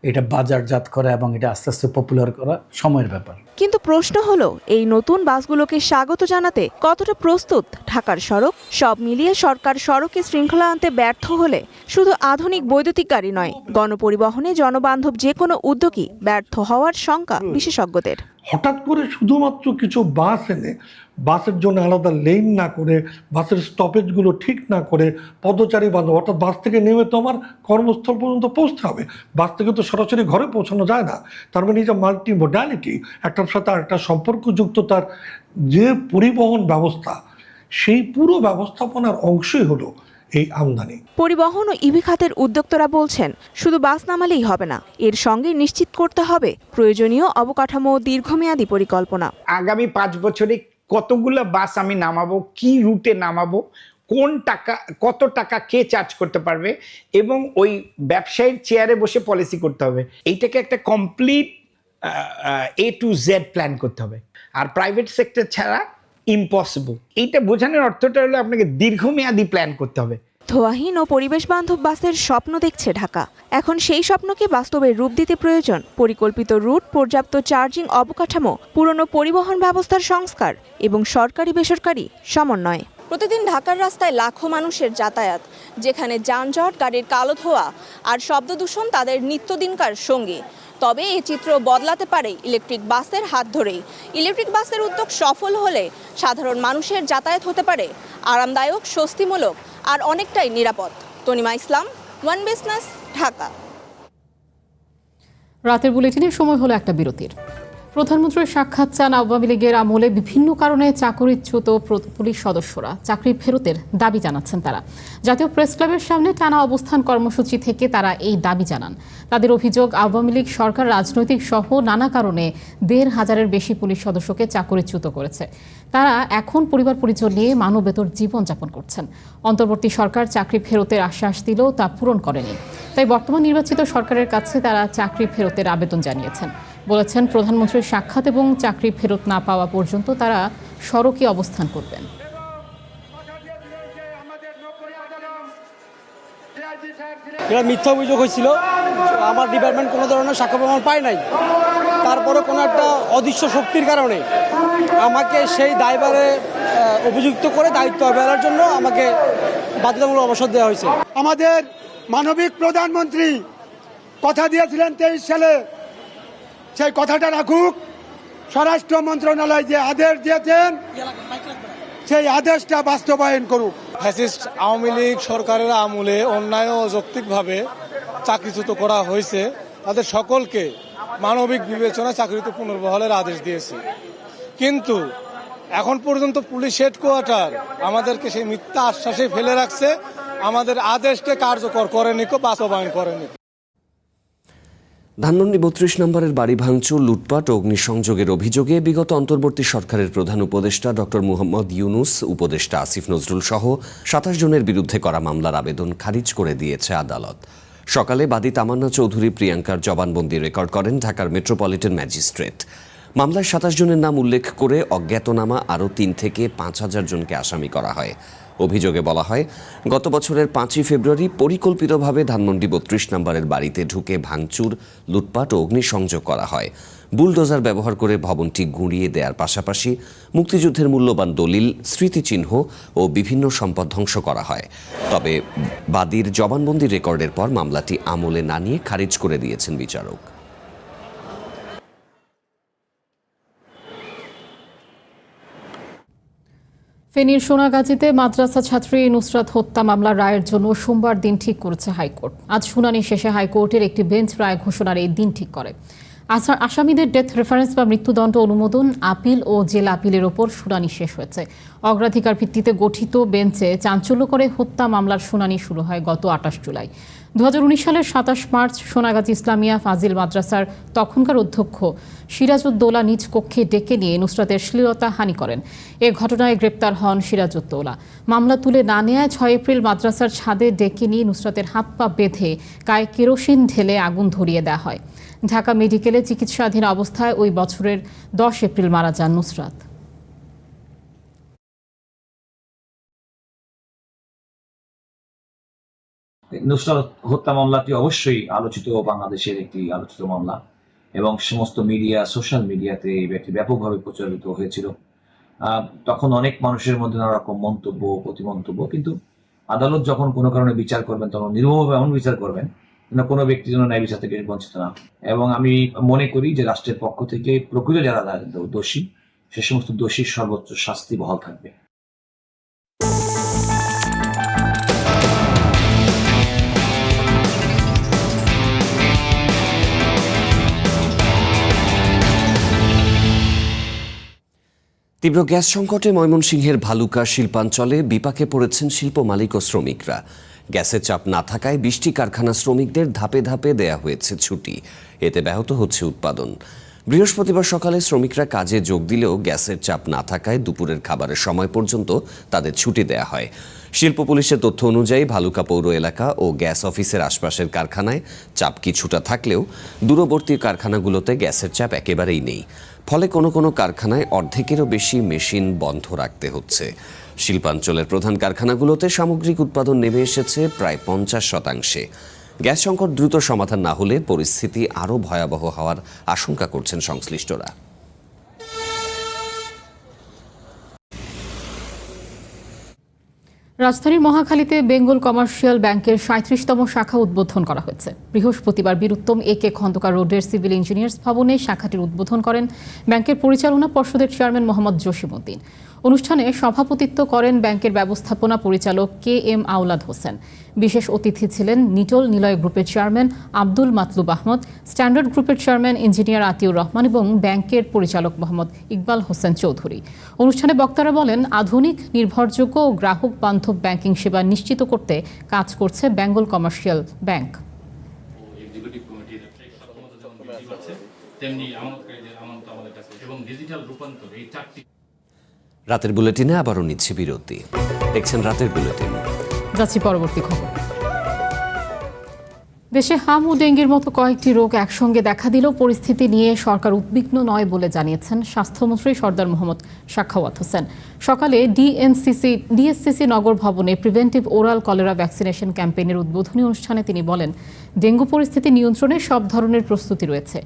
এটা বাজারজাত করা এবং এটা আস্তে আস্তে পপুলার করা সময়ের ব্যাপার। কিন্তু প্রশ্ন হলো, এই নতুন বাসগুলোকে স্বাগত জানাতে কতটা প্রস্তুত ঢাকার সড়ক? সব মিলিয়ে সরকার সড়কে শৃঙ্খলা আনতে ব্যর্থ হলে শুধু আধুনিক বৈদ্যুতিক গাড়ি নয়, গণপরিবহনে জনবান্ধব যে কোনো উদ্যোগই ব্যর্থ হওয়ার শঙ্কা বিশেষজ্ঞদের। হঠাৎ করে শুধুমাত্র কিছু বাস এনে বাসের জন্য আলাদা লেন না করে, বাসের স্টপেজগুলো ঠিক না করে, পদচারী বান্ধব, অর্থাৎ বাস থেকে নেমে তো আমার কর্মস্থল পর্যন্ত পৌঁছতে হবে, বাস থেকে তো সরাসরি ঘরে পৌঁছানো যায় না। তার মানে এই যে মাল্টি মোডালিটি, একটার সাথে আরেকটা সম্পর্কযুক্ত তার যে পরিবহন ব্যবস্থা, সেই পুরো ব্যবস্থাপনার অংশই হলো এই আমদানি। পরিবহন ও ইভি খাতের উদ্যোক্তারা বলছেন, শুধু বাস নামালেই হবে না, এর সঙ্গে নিশ্চিত করতে হবে প্রয়োজনীয় অবকাঠামো ও দীর্ঘমেয়াদী পরিকল্পনা। আগামী 5 বছরে কতগুলো বাস আমি নামাবো, কি রুটে নামাবো, কত টাকা কে চার্জ করতে পারবে, এবং ওই ব্যবসায়ীর চেয়ারে বসে পলিসি করতে হবে। এইটাকে একটা complete A to Z plan করতে হবে, আর প্রাইভেট সেক্টর ছাড়া ইম্পসিবল। এইটা বোঝানোর অর্থটা হলো আপনাকে দীর্ঘমেয়াদী প্ল্যান করতে হবে। ধোঁয়াহীন ও পরিবেশ বান্ধব বাসের স্বপ্ন দেখছে ঢাকা। এখন সেই স্বপ্নকে বাস্তবে রূপ দিতে প্রয়োজন পরিকল্পিত রুট, পর্যাপ্ত চার্জিং অবকাঠামো, পুরনো পরিবহন ব্যবস্থার সংস্কার এবং সরকারি বেসরকারি সমন্বয়। প্রতিদিন ঢাকার রাস্তায় লাখো মানুষের যাতায়াত, যেখানে যানজট, গাড়ির কালো ধোঁয়া আর শব্দ দূষণ তাদের নিত্যদিনকার সঙ্গী। তবে এই চিত্র বদলাতে পারে ইলেকট্রিক বাসের হাত ধরেই। ইলেকট্রিক বাসের উদ্যোগ সফল হলে সাধারণ মানুষের যাতায়াত হতে পারে আরামদায়ক, স্বস্তিমূলক আর অনেকটাই নিরাপদ। তনিমা ইসলাম, ওয়ান বিজনেস, ঢাকা। রাতের বুলেটিনের সময় হলো একটা বিরতির। প্রধানমন্ত্রীর সাক্ষাৎ চান আওয়ামী লীগের আমলে বিভিন্ন কারণে চাকরিচ্যুত পুলিশ সদস্যরা। চাকরি ফেরতের দাবি জানাচ্ছেন তারা। জাতীয় প্রেস ক্লাবের সামনে টানা অবস্থান কর্মসূচি থেকে তারা এই দাবি জানান। তাদের অভিযোগ, আওয়ামী লীগ সরকার রাজনৈতিক সহ নানা কারণে 1,500-এর বেশি পুলিশ সদস্যকে চাকরিচ্যুত করেছে। তারা এখন পরিবার পরিজন নিয়ে মানবেতর জীবনযাপন করছেন। অন্তর্বর্তী সরকার চাকরি ফেরতের আশ্বাস দিলেও তা পূরণ করেনি। তাই বর্তমান নির্বাচিত সরকারের কাছে তারা চাকরি ফেরতের আবেদন জানিয়েছেন। বলেছেন, প্রধানমন্ত্রীর সাক্ষাৎ এবং চাকরি ফেরত না পাওয়া পর্যন্ত তারা সড়কে অবস্থান করবেন। এটা মিথ্যা অভিযোগ হয়েছিল। আমার ডিপার্টমেন্ট কোনো ধরনের সাক্ষ্য প্রমাণ পায় নাই। তারপরে কোনো একটা অদৃশ্য শক্তির কারণে আমাকে সেই দায়ভারে অভিযুক্ত করে দায়িত্ব অবহেলার জন্য আমাকে বাধ্যতামূলক অবসর দেওয়া হয়েছে। আমাদের মানবিক প্রধানমন্ত্রী কথা দিয়েছিলেন 23 সালে, সেই কথাটা রাখুক। স্বরাষ্ট্র মন্ত্রণালয় যে আদেশ দিয়েছেন সেই আদেশটা বাস্তবায়ন করুক। ফ্যাসিস্ট আওয়ামী লীগ সরকারের আমলে অন্যায় ও অযৌক্তিকভাবে চাকরিচ্যুত করা হয়েছে, তাদের সকলকে মানবিক বিবেচনায় চাকরিতে পুনর্বহালের আদেশ দিয়েছে। কিন্তু এখন পর্যন্ত পুলিশ হেডকোয়ার্টার আমাদেরকে সেই মিথ্যা আশ্বাসে ফেলে রাখছে, আমাদের আদেশকে কার্যকর করেনি, বাস্তবায়ন করেনি। ধানমন্ডি 32 নম্বরের বাড়ি ভাঙচুর, লুটপাট ও অগ্নিসংযোগের অভিযোগে বিগত অন্তর্বর্তী সরকারের প্রধান উপদেষ্টা ডক্টর মুহাম্মদ ইউনুস, উপদেষ্টা আসিফ নজরুল সহ 27 জনের বিরুদ্ধে করা মামলার আবেদন খারিজ করে দিয়েছে আদালত। সকালে বাদী তামান্না চৌধুরী প্রিয়াঙ্কার জবানবন্দি রেকর্ড করেন ঢাকার মেট্রোপলিটন ম্যাজিস্ট্রেট। মামলায় 27 জনের নাম উল্লেখ করে অজ্ঞাতনামা আরও 3 থেকে 5,000 জনকে আসামি করা হয়। অভিযোগে বলা হয়, গত বছরের 5ই ফেব্রুয়ারি পরিকল্পিতভাবে ধানমন্ডি 32 নম্বরের বাড়িতে ঢুকে ভাঙচুর, লুটপাট ও অগ্নিসংযোগ করা হয়। বুলডোজার ব্যবহার করে ভবনটি গুঁড়িয়ে দেওয়ার পাশাপাশি মুক্তিযুদ্ধের মূল্যবান দলিল, স্মৃতিচিহ্ন ও বিভিন্ন সম্পদ ধ্বংস করা হয়। তবে বাদীর জবানবন্দি রেকর্ডের পর মামলাটি আমলে না নিয়ে খারিজ করে দিয়েছেন বিচারক। ফেনীর সোনাগাজীতে মাদ্রাসা ছাত্রী নুসরাত হত্যা মামলার রায়ের জন্য সোমবার দিন ঠিক করেছে হাইকোর্ট। আজ শুনানি শেষে হাইকোর্টের একটি বেঞ্চ রায় ঘোষণার এই দিন ঠিক করে। আসামিদের ডেথ রেফারেন্স বা মৃত্যুদণ্ড অনুমোদন, আপিল ও জেলা আপিলের ওপর শুনানি শেষ হয়েছে। অগ্রাধিকার ভিত্তিতে গঠিত বেঞ্চে চাঞ্চল্যকরে হত্যা মামলার শুনানি শুরু হয় গত 28 জুলাই। 2019 সালের 27 মার্চ সোনাগাজী ইসলামিয়া ফাজিল মাদ্রাসার তখনকার অধ্যক্ষ সিরাজউদ্দৌলা নিজ কক্ষে ডেকে নিয়ে নুসরাতের শ্লীলতাহানি করেন। এ ঘটনায় গ্রেপ্তার হন সিরাজউদ্দৌলা। মামলা তুলে না নেওয়ায় 6 এপ্রিল মাদ্রাসার ছাদে ডেকে নিয়ে নুসরাতের হাত পা বেঁধে গায়ে কেরোসিন ঢেলে আগুন ধরিয়ে দেওয়া হয়। ঢাকা মেডিকেলে চিকিৎসাধীন অবস্থায় ওই বছরের 10 এপ্রিল মারা যান নুসরাত। নুসরাত হত্যা মামলাটি অবশ্যই আলোচিত, বাংলাদেশের একটি আলোচিত মামলা এবং সমস্ত মিডিয়া, সোশ্যাল মিডিয়াতে এটি ব্যাপকভাবে প্রচারিত হয়েছিল। তখন অনেক মানুষের মধ্যে নানা রকম মন্তব্য, প্রতিমন্তব্য, কিন্তু আদালত যখন কোনো কারণে বিচার করবেন তখন নির্ভরভাবে এমন বিচার করবেন যেন কোনো ব্যক্তি যেন ন্যায় বিচার থেকে বঞ্চিত না। এবং আমি মনে করি যে রাষ্ট্রের পক্ষ থেকে প্রকৃত যারা দোষী, সে সমস্ত দোষীর সর্বোচ্চ শাস্তি বহাল থাকবে। তীব্র গ্যাস সংকটে ময়মনসিংহের ভালুকা শিল্পাঞ্চলে বিপাকে পড়েছেন শিল্প মালিক ও শ্রমিকরা। গ্যাসের চাপ না থাকায় 20টি কারখানা শ্রমিকদের ধাপে ধাপে দেয়া হয়েছে ছুটি। এতে ব্যাহত হচ্ছে উৎপাদন। বৃহস্পতিবার সকালে শ্রমিকরা কাজে যোগ দিলেও গ্যাসের চাপ না থাকায় দুপুরের খাবারের সময় পর্যন্ত তাদের ছুটি দেয়া হয়। শিল্প পুলিশের তথ্য অনুযায়ী ভালুকা পৌর এলাকা ও গ্যাস অফিসের আশপাশের কারখানায় চাপ কিছুটা থাকলেও দূরবর্তী কারখানাগুলোতে গ্যাসের চাপ একেবারেই নেই। ফলে কোনো কোনো কারখানায় অর্ধেকেরও বেশি মেশিন বন্ধ রাখতে হচ্ছে। শিল্পাঞ্চলের প্রধান কারখানাগুলোতে সামগ্রিক উৎপাদন নেমে এসেছে প্রায় 50%। গ্যাস সংকট দ্রুত সমাধান না হলে পরিস্থিতি আরও ভয়াবহ হওয়ার আশঙ্কা করছেন সংশ্লিষ্টরা। রাজধানীর মহাখালীতে বেঙ্গল কমার্শিয়াল ব্যাংকের 37তম শাখা উদ্বোধন করা হয়েছে। বৃহস্পতিবার বীরুত্তম একে খন্দকার রোডের সিভিল ইঞ্জিনিয়ার্স ভবনে শাখাটির উদ্বোধন করেন ব্যাংকের পরিচালনা পর্ষদের চেয়ারম্যান মোহাম্মদ জসিমউদ্দিন। অনুষ্ঠানে সভাপতিত্ব করেন ব্যাংকের ব্যবস্থাপনা পরিচালক KM আওলাদ হোসেন। বিশেষ অতিথি ছিলেন নিটল নিলয় গ্রুপের চেয়ারম্যান আব্দুল মাতলুব আহমদ, স্ট্যান্ডার্ড গ্রুপের চেয়ারম্যান ইঞ্জিনিয়ার আতিউর রহমান এবং ব্যাংকের পরিচালক মোহাম্মদ ইকবাল হোসেন চৌধুরী। অনুষ্ঠানে বক্তারা বলেন, আধুনিক, নির্ভরযোগ্য ও গ্রাহক বান্ধব ব্যাংকিং সেবা নিশ্চিত করতে কাজ করছে বেঙ্গল কমার্শিয়াল ব্যাংক। রাতের বুলেটিনে আবারও নিচ্ছে বিরতি। দেখছেন রাতের বুলেটিন। যাচ্ছি পরবর্তী খবর। দেশে হাম ও ডেঙ্গির মতো কয়েকটি রোগ একসঙ্গে দেখা দিলেও পরিস্থিতি নিয়ে সরকার উদ্বিগ্ন নয় বলে জানিয়েছেন স্বাস্থ্যমন্ত্রী সরদার মোহাম্মদ সাখাওয়াত হোসেন। সকালে ডিএসসিসি নগর ভবনে প্রিভেন্টিভ ওরাল কলেরা ভ্যাকসিনেশন ক্যাম্পেইনের উদ্বোধনী অনুষ্ঠানে তিনি বলেন, ডেঙ্গু পরিস্থিতি নিয়ন্ত্রণে সব ধরনের প্রস্তুতি রয়েছে।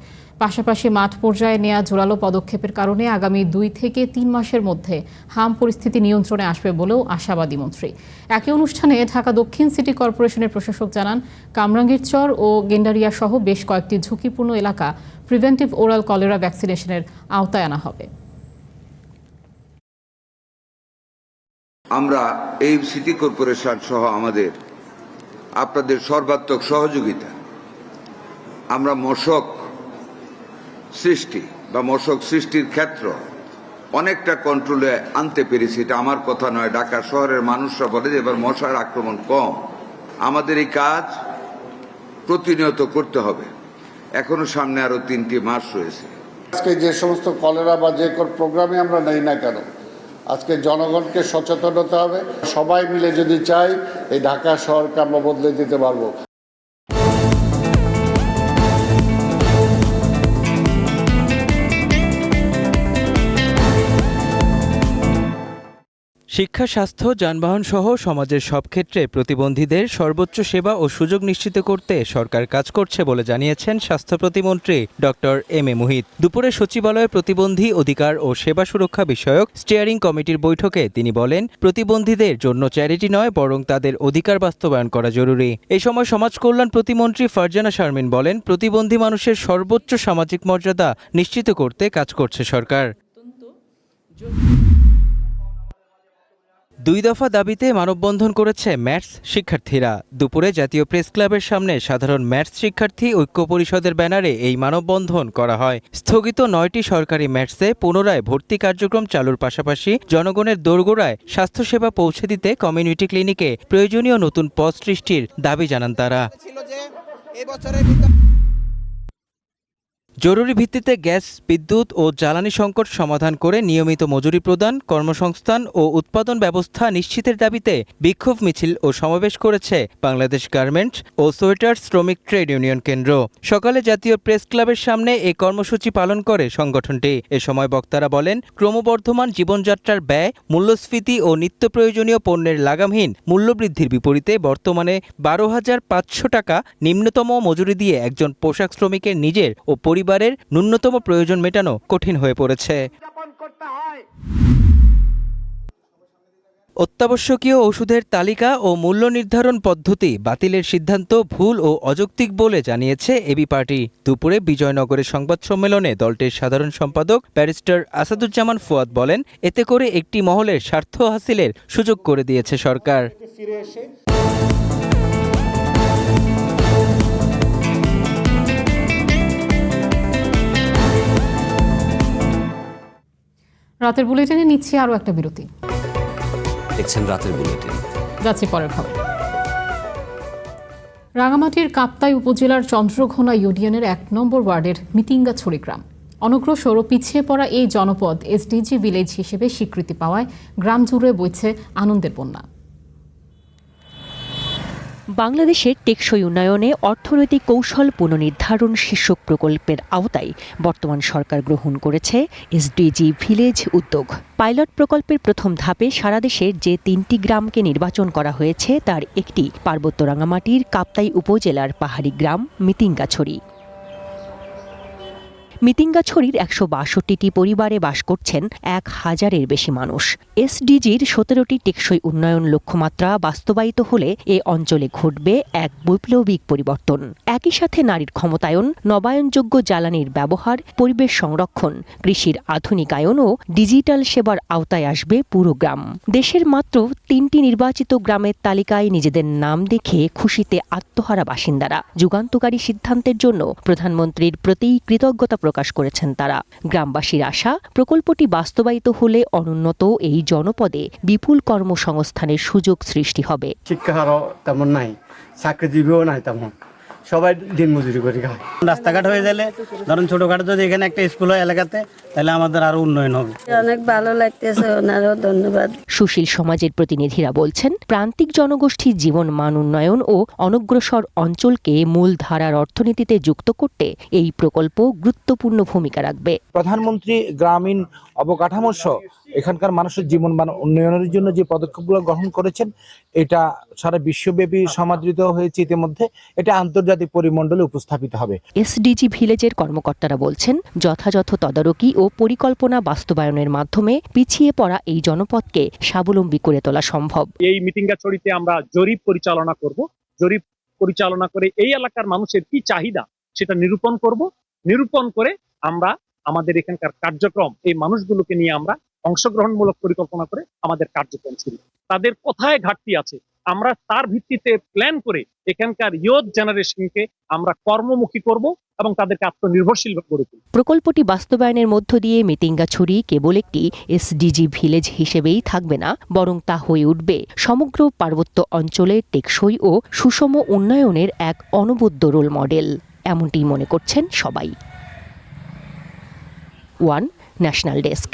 পাশাপাশি মাঠ পর্যায়ে নেওয়া জোরালো পদক্ষেপের কারণে আগামী 2 থেকে 3 মাসের মধ্যে হাম পরিস্থিতি নিয়ন্ত্রণে আসবে বলেও আশাবাদী মন্ত্রী। একই অনুষ্ঠানে ঢাকা দক্ষিণ সিটি কর্পোরেশনের প্রশাসক জানান, কামরাঙ্গীরচর ও গেন্ডারিয়া সহ বেশ কয়েকটি ঝুঁকিপূর্ণ এলাকা প্রিভেন্টিভ ওরাল কলেরা ভ্যাকসিনেশনের আওতায় আনা হবে। আমরা এই সিটি কর্পোরেশন সহ আমাদের আপনাদের সর্বাত্মক সহযোগিতা আমরা মশক সৃষ্টির ক্ষেত্র অনেকটা কন্ট্রোলে আনতে পেরেছি। এটা আমার কথা নয়, ঢাকা শহরের মানুষরা বলে যে এবার মশার আক্রমণ কম। আমাদের এই কাজ প্রতিনিয়ত করতে হবে। এখনো সামনে আরো 3টি মাস রয়েছে। আজকে যে সমস্ত কলেরা বা যে প্রোগ্রামে আমরা নেই না কেন, আজকে জনগণকে সচেতন হতে হবে। সবাই মিলে যদি চাই, এই ঢাকা শহরকে আমরা বদলে দিতে পারবো। শিক্ষা, স্বাস্থ্য, যানবাহন সহ সমাজের সব ক্ষেত্রে প্রতিবন্ধীদের সর্বোচ্চ সেবা ও সুযোগ নিশ্চিত করতে সরকার কাজ করছে বলে জানিয়েছেন স্বাস্থ্য প্রতিমন্ত্রী ডক্টর এম এ মুহিত। দুপুরে সচিবালয়ে প্রতিবন্ধী অধিকার ও সেবা সুরক্ষা বিষয়ক স্টিয়ারিং কমিটির বৈঠকে তিনি বলেন, প্রতিবন্ধীদের জন্য চ্যারিটি নয়, বরং তাদের অধিকার বাস্তবায়ন করা জরুরি। এই সময় সমাজ কল্যাণ প্রতিমন্ত্রী ফারজানা শারমিন বলেন, প্রতিবন্ধী মানুষের সর্বোচ্চ সামাজিক মর্যাদা নিশ্চিত করতে কাজ করছে সরকার। 2 দফা দাবিতে মানববন্ধন করেছে ম্যাথস শিক্ষার্থীরা। দুপুরে জাতীয় প্রেস ক্লাবের সামনে সাধারণ ম্যাথস শিক্ষার্থী ঐক্য পরিষদের ব্যানারে এই মানববন্ধন করা হয়। স্থগিত 9টি সরকারি ম্যাথসে পুনরায় ভর্তি কার্যক্রম চালুর পাশাপাশি জনগণের দোরগোড়ায় স্বাস্থ্যসেবা পৌঁছে দিতে কমিউনিটি ক্লিনিকে প্রয়োজনীয় নতুন পদ সৃষ্টির দাবি জানান তারা। জরুরি ভিত্তিতে গ্যাস, বিদ্যুৎ ও জ্বালানি সংকট সমাধান করে নিয়মিত মজুরি প্রদান, কর্মসংস্থান ও উৎপাদন ব্যবস্থা নিশ্চিতের দাবিতে বিক্ষোভ মিছিল ও সমাবেশ করেছে বাংলাদেশ গার্মেন্টস ও সোয়েটার শ্রমিক ট্রেড ইউনিয়ন কেন্দ্র। সকালে জাতীয় প্রেস ক্লাবের সামনে এই কর্মসূচি পালন করে সংগঠনটি। এ সময় বক্তারা বলেন, ক্রমবর্ধমান জীবনযাত্রার ব্যয়, মূল্যস্ফীতি ও নিত্য প্রয়োজনীয় পণ্যের লাগামহীন মূল্যবৃদ্ধির বিপরীতে বর্তমানে 12,500 টাকা নিম্নতম মজুরি দিয়ে একজন পোশাক শ্রমিকের নিজের ও পরিবারের ন্যূনতম প্রয়োজন মেটানো কঠিন হয়ে পড়েছে। অত্যাবশ্যকীয় ওষুধের তালিকা ও মূল্য নির্ধারণ পদ্ধতি বাতিলের সিদ্ধান্ত ভুল ও অযৌক্তিক বলে জানিয়েছে এবি পার্টি। দুপুরে বিজয়নগরের সংবাদ সম্মেলনে দলটির সাধারণ সম্পাদক ব্যারিস্টার আসাদুজ্জামান ফুয়াদ বলেন, এতে করে একটি মহলের স্বার্থ হাসিলের সুযোগ করে দিয়েছে সরকার। রাতের বুলেটিনে নিচ্ছি আরও একটা বিরতি। দেখছেন রাতের বুলেটিন, যাচ্ছি পরের খবর। রাঙামাটির কাপ্তাই উপজেলার চন্দ্রঘোনা ইউনিয়নের 1 নম্বর ওয়ার্ডের মিতিঙ্গাছড়ি গ্রাম অনগ্রসর ও পিছিয়ে পড়া এই জনপদ এসডিজি ভিলেজ হিসেবে স্বীকৃতি পাওয়ায় গ্রাম জুড়ে বইছে আনন্দের বন্যা। বাংলাদেশের টেকসই উন্নয়নে অর্থনৈতিক কৌশল পুনর্নির্ধারণ শীর্ষক প্রকল্পের আওতায় বর্তমান সরকার গ্রহণ করেছে এসডিজি ভিলেজ উদ্যোগ। পাইলট প্রকল্পের প্রথম ধাপে সারা দেশের যে 3টি গ্রামকে নির্বাচন করা হয়েছে তার একটি পার্বত্য রাঙামাটির কাপ্তাই উপজেলার পাহাড়ি গ্রাম মিতিঙ্গাছড়ি। মিতিঙ্গাছড়ির 162টি পরিবারে বাস করছেন 1000-এর বেশি মানুষ। এসডিজির 17টি টেকসই উন্নয়ন লক্ষ্যমাত্রা বাস্তবায়িত হলে এ অঞ্চলে ঘটবে এক বৈপ্লবিক পরিবর্তন। একই সাথে নারীর ক্ষমতায়ন, নবায়নযোগ্য জ্বালানির ব্যবহার, পরিবেশ সংরক্ষণ, কৃষির আধুনিকায়ন ও ডিজিটাল সেবার আওতায় আসবে পুরো গ্রাম। দেশের মাত্র 3টি নির্বাচিত গ্রামের তালিকায় নিজেদের নাম দেখে খুশিতে আত্মহারা বাসিন্দারা। যুগান্তকারী সিদ্ধান্তের জন্য প্রধানমন্ত্রীর প্রতি কৃতজ্ঞতা প্রকাশ করেছেন তারা। গ্রামবাসীর আশা, প্রকল্পটি বাস্তবায়িত হলে অনুন্নত এই জনপদে বিপুল কর্মসংস্থানের সুযোগ সৃষ্টি হবে। শিক্ষারও তেমন নাই, চাকরিজীবীও নাই তেমন, সবাই দিন মজুরি করে খায়। রাস্তাঘাট হয়ে গেলে ধরুন ছোটখাটো যদি এখানে একটা স্কুল হয় এলাকাতে, তাহলে আমাদের আরো উন্নয়ন হবে। অনেক ভালো লাগতেছে, ওনারও ধন্যবাদ। সুশীল সমাজের প্রতিনিধিরা বলছেন, প্রান্তিক জনগোষ্ঠীর জীবন মান উন্নয়ন ও অনগ্রসর অঞ্চলকে মূল ধারার অর্থনীতিতে যুক্ত করতে এই প্রকল্প গুরুত্বপূর্ণ ভূমিকা রাখবে। প্রধানমন্ত্রী গ্রামীণ অবকাঠামো সহ এখানকার মানুষের জীবনমান উন্নয়নের জন্য যে পদক্ষেপগুলো গ্রহণ করেছেন, এটা সারা বিশ্বব্যাপী সমাদৃত হয়েছে ইতিমধ্যে। এটা আন্তর্জাতিক পরিমণ্ডলে উপস্থাপিত হবে। এসডিজি ভিলেজের কর্মকর্তারা বলছেন, যথাযথ তদারকি ও পরিকল্পনা বাস্তবায়নের মাধ্যমে পিছিয়ে পড়া এই জনপদকে স্বাবলম্বী করে তোলা সম্ভব। এই মিটিংগাছড়িতে আমরা জরিপ পরিচালনা করব। জরিপ পরিচালনা করে এই এলাকার মানুষের কি চাহিদা সেটা নিরূপণ করে আমরা আমাদের এখানকার কার্যক্রম, এই মানুষগুলোকে নিয়ে আমরা অংশগ্রহণমূলক পরিকল্পনা করে আমাদের কার্যক্রম শুরু। তাদের কোথায় ঘাটতি আছে আমরা তার ভিত্তিতে প্ল্যান করে এখানকার ইয়ুথ জেনারেশনকে আমরা কর্মমুখী করব এবং তাদেরকে আত্মনির্ভরশীল করে তুলব। প্রকল্পটি বাস্তবায়নের মধ্য দিয়ে মিটিঙ্গাছড়ি কেবল একটি এসডিজি ভিলেজ হিসেবেই থাকবে না, বরং তা হয়ে উঠবে সমগ্র পার্বত্য অঞ্চলের টেকসই ও সুষম উন্নয়নের এক অনবদ্য রোল মডেল। এমনটি মনে করছেন সবাই। One national desk.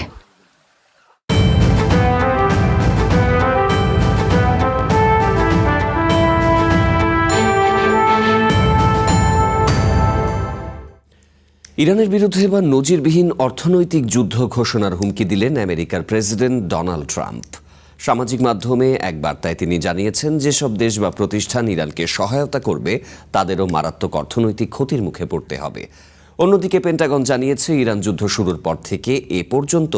ইরানের বিরুদ্ধে এবার নজিরবিহীন অর্থনৈতিক যুদ্ধ ঘোষণার হুমকি দিলেন আমেরিকার প্রেসিডেন্ট ডোনাল্ড ট্রাম্প। সামাজিক মাধ্যমে এক বার্তায় তিনি জানিয়েছেন, যেসব দেশ বা প্রতিষ্ঠান ইরানকে সহায়তা করবে তাদেরও মারাত্মক অর্থনৈতিক ক্ষতির মুখে পড়তে হবে। অন্যদিকে পেন্টাগন জানিয়েছে, ইরান যুদ্ধ শুরুর পর থেকে এ পর্যন্ত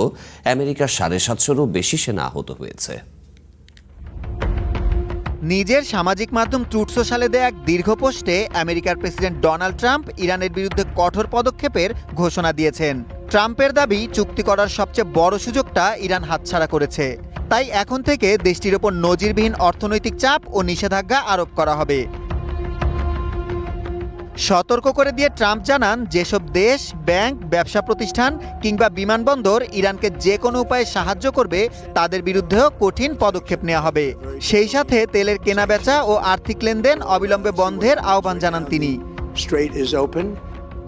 আমেরিকার 750-রও বেশি সেনা আহত হয়েছে। নিজের সামাজিক মাধ্যম ট্রুথ সোশ্যালে দেয়া এক দীর্ঘ পোস্টে আমেরিকার প্রেসিডেন্ট ডোনাল্ড ট্রাম্প ইরানের বিরুদ্ধে কঠোর পদক্ষেপের ঘোষণা দিয়েছেন। ট্রাম্পের দাবি, চুক্তি করার সবচেয়ে বড় সুযোগটা ইরান হাতছাড়া করেছে। তাই এখন থেকে দেশটির ওপর নজিরবিহীন অর্থনৈতিক চাপ ও নিষেধাজ্ঞা আরোপ করা হবে। সতর্ক করে দিয়ে ট্রাম্প জানান, যেসব দেশ, ব্যাংক, ব্যবসা প্রতিষ্ঠান কিংবা বিমানবন্দর ইরানকে যে কোনো উপায়ে সাহায্য করবে তাদের বিরুদ্ধেও কঠিন পদক্ষেপ নেওয়া হবে। সেই সাথে তেলের কেনাবেচা ও আর্থিক লেনদেন অবিলম্বে বন্ধের আহ্বান জানান তিনি।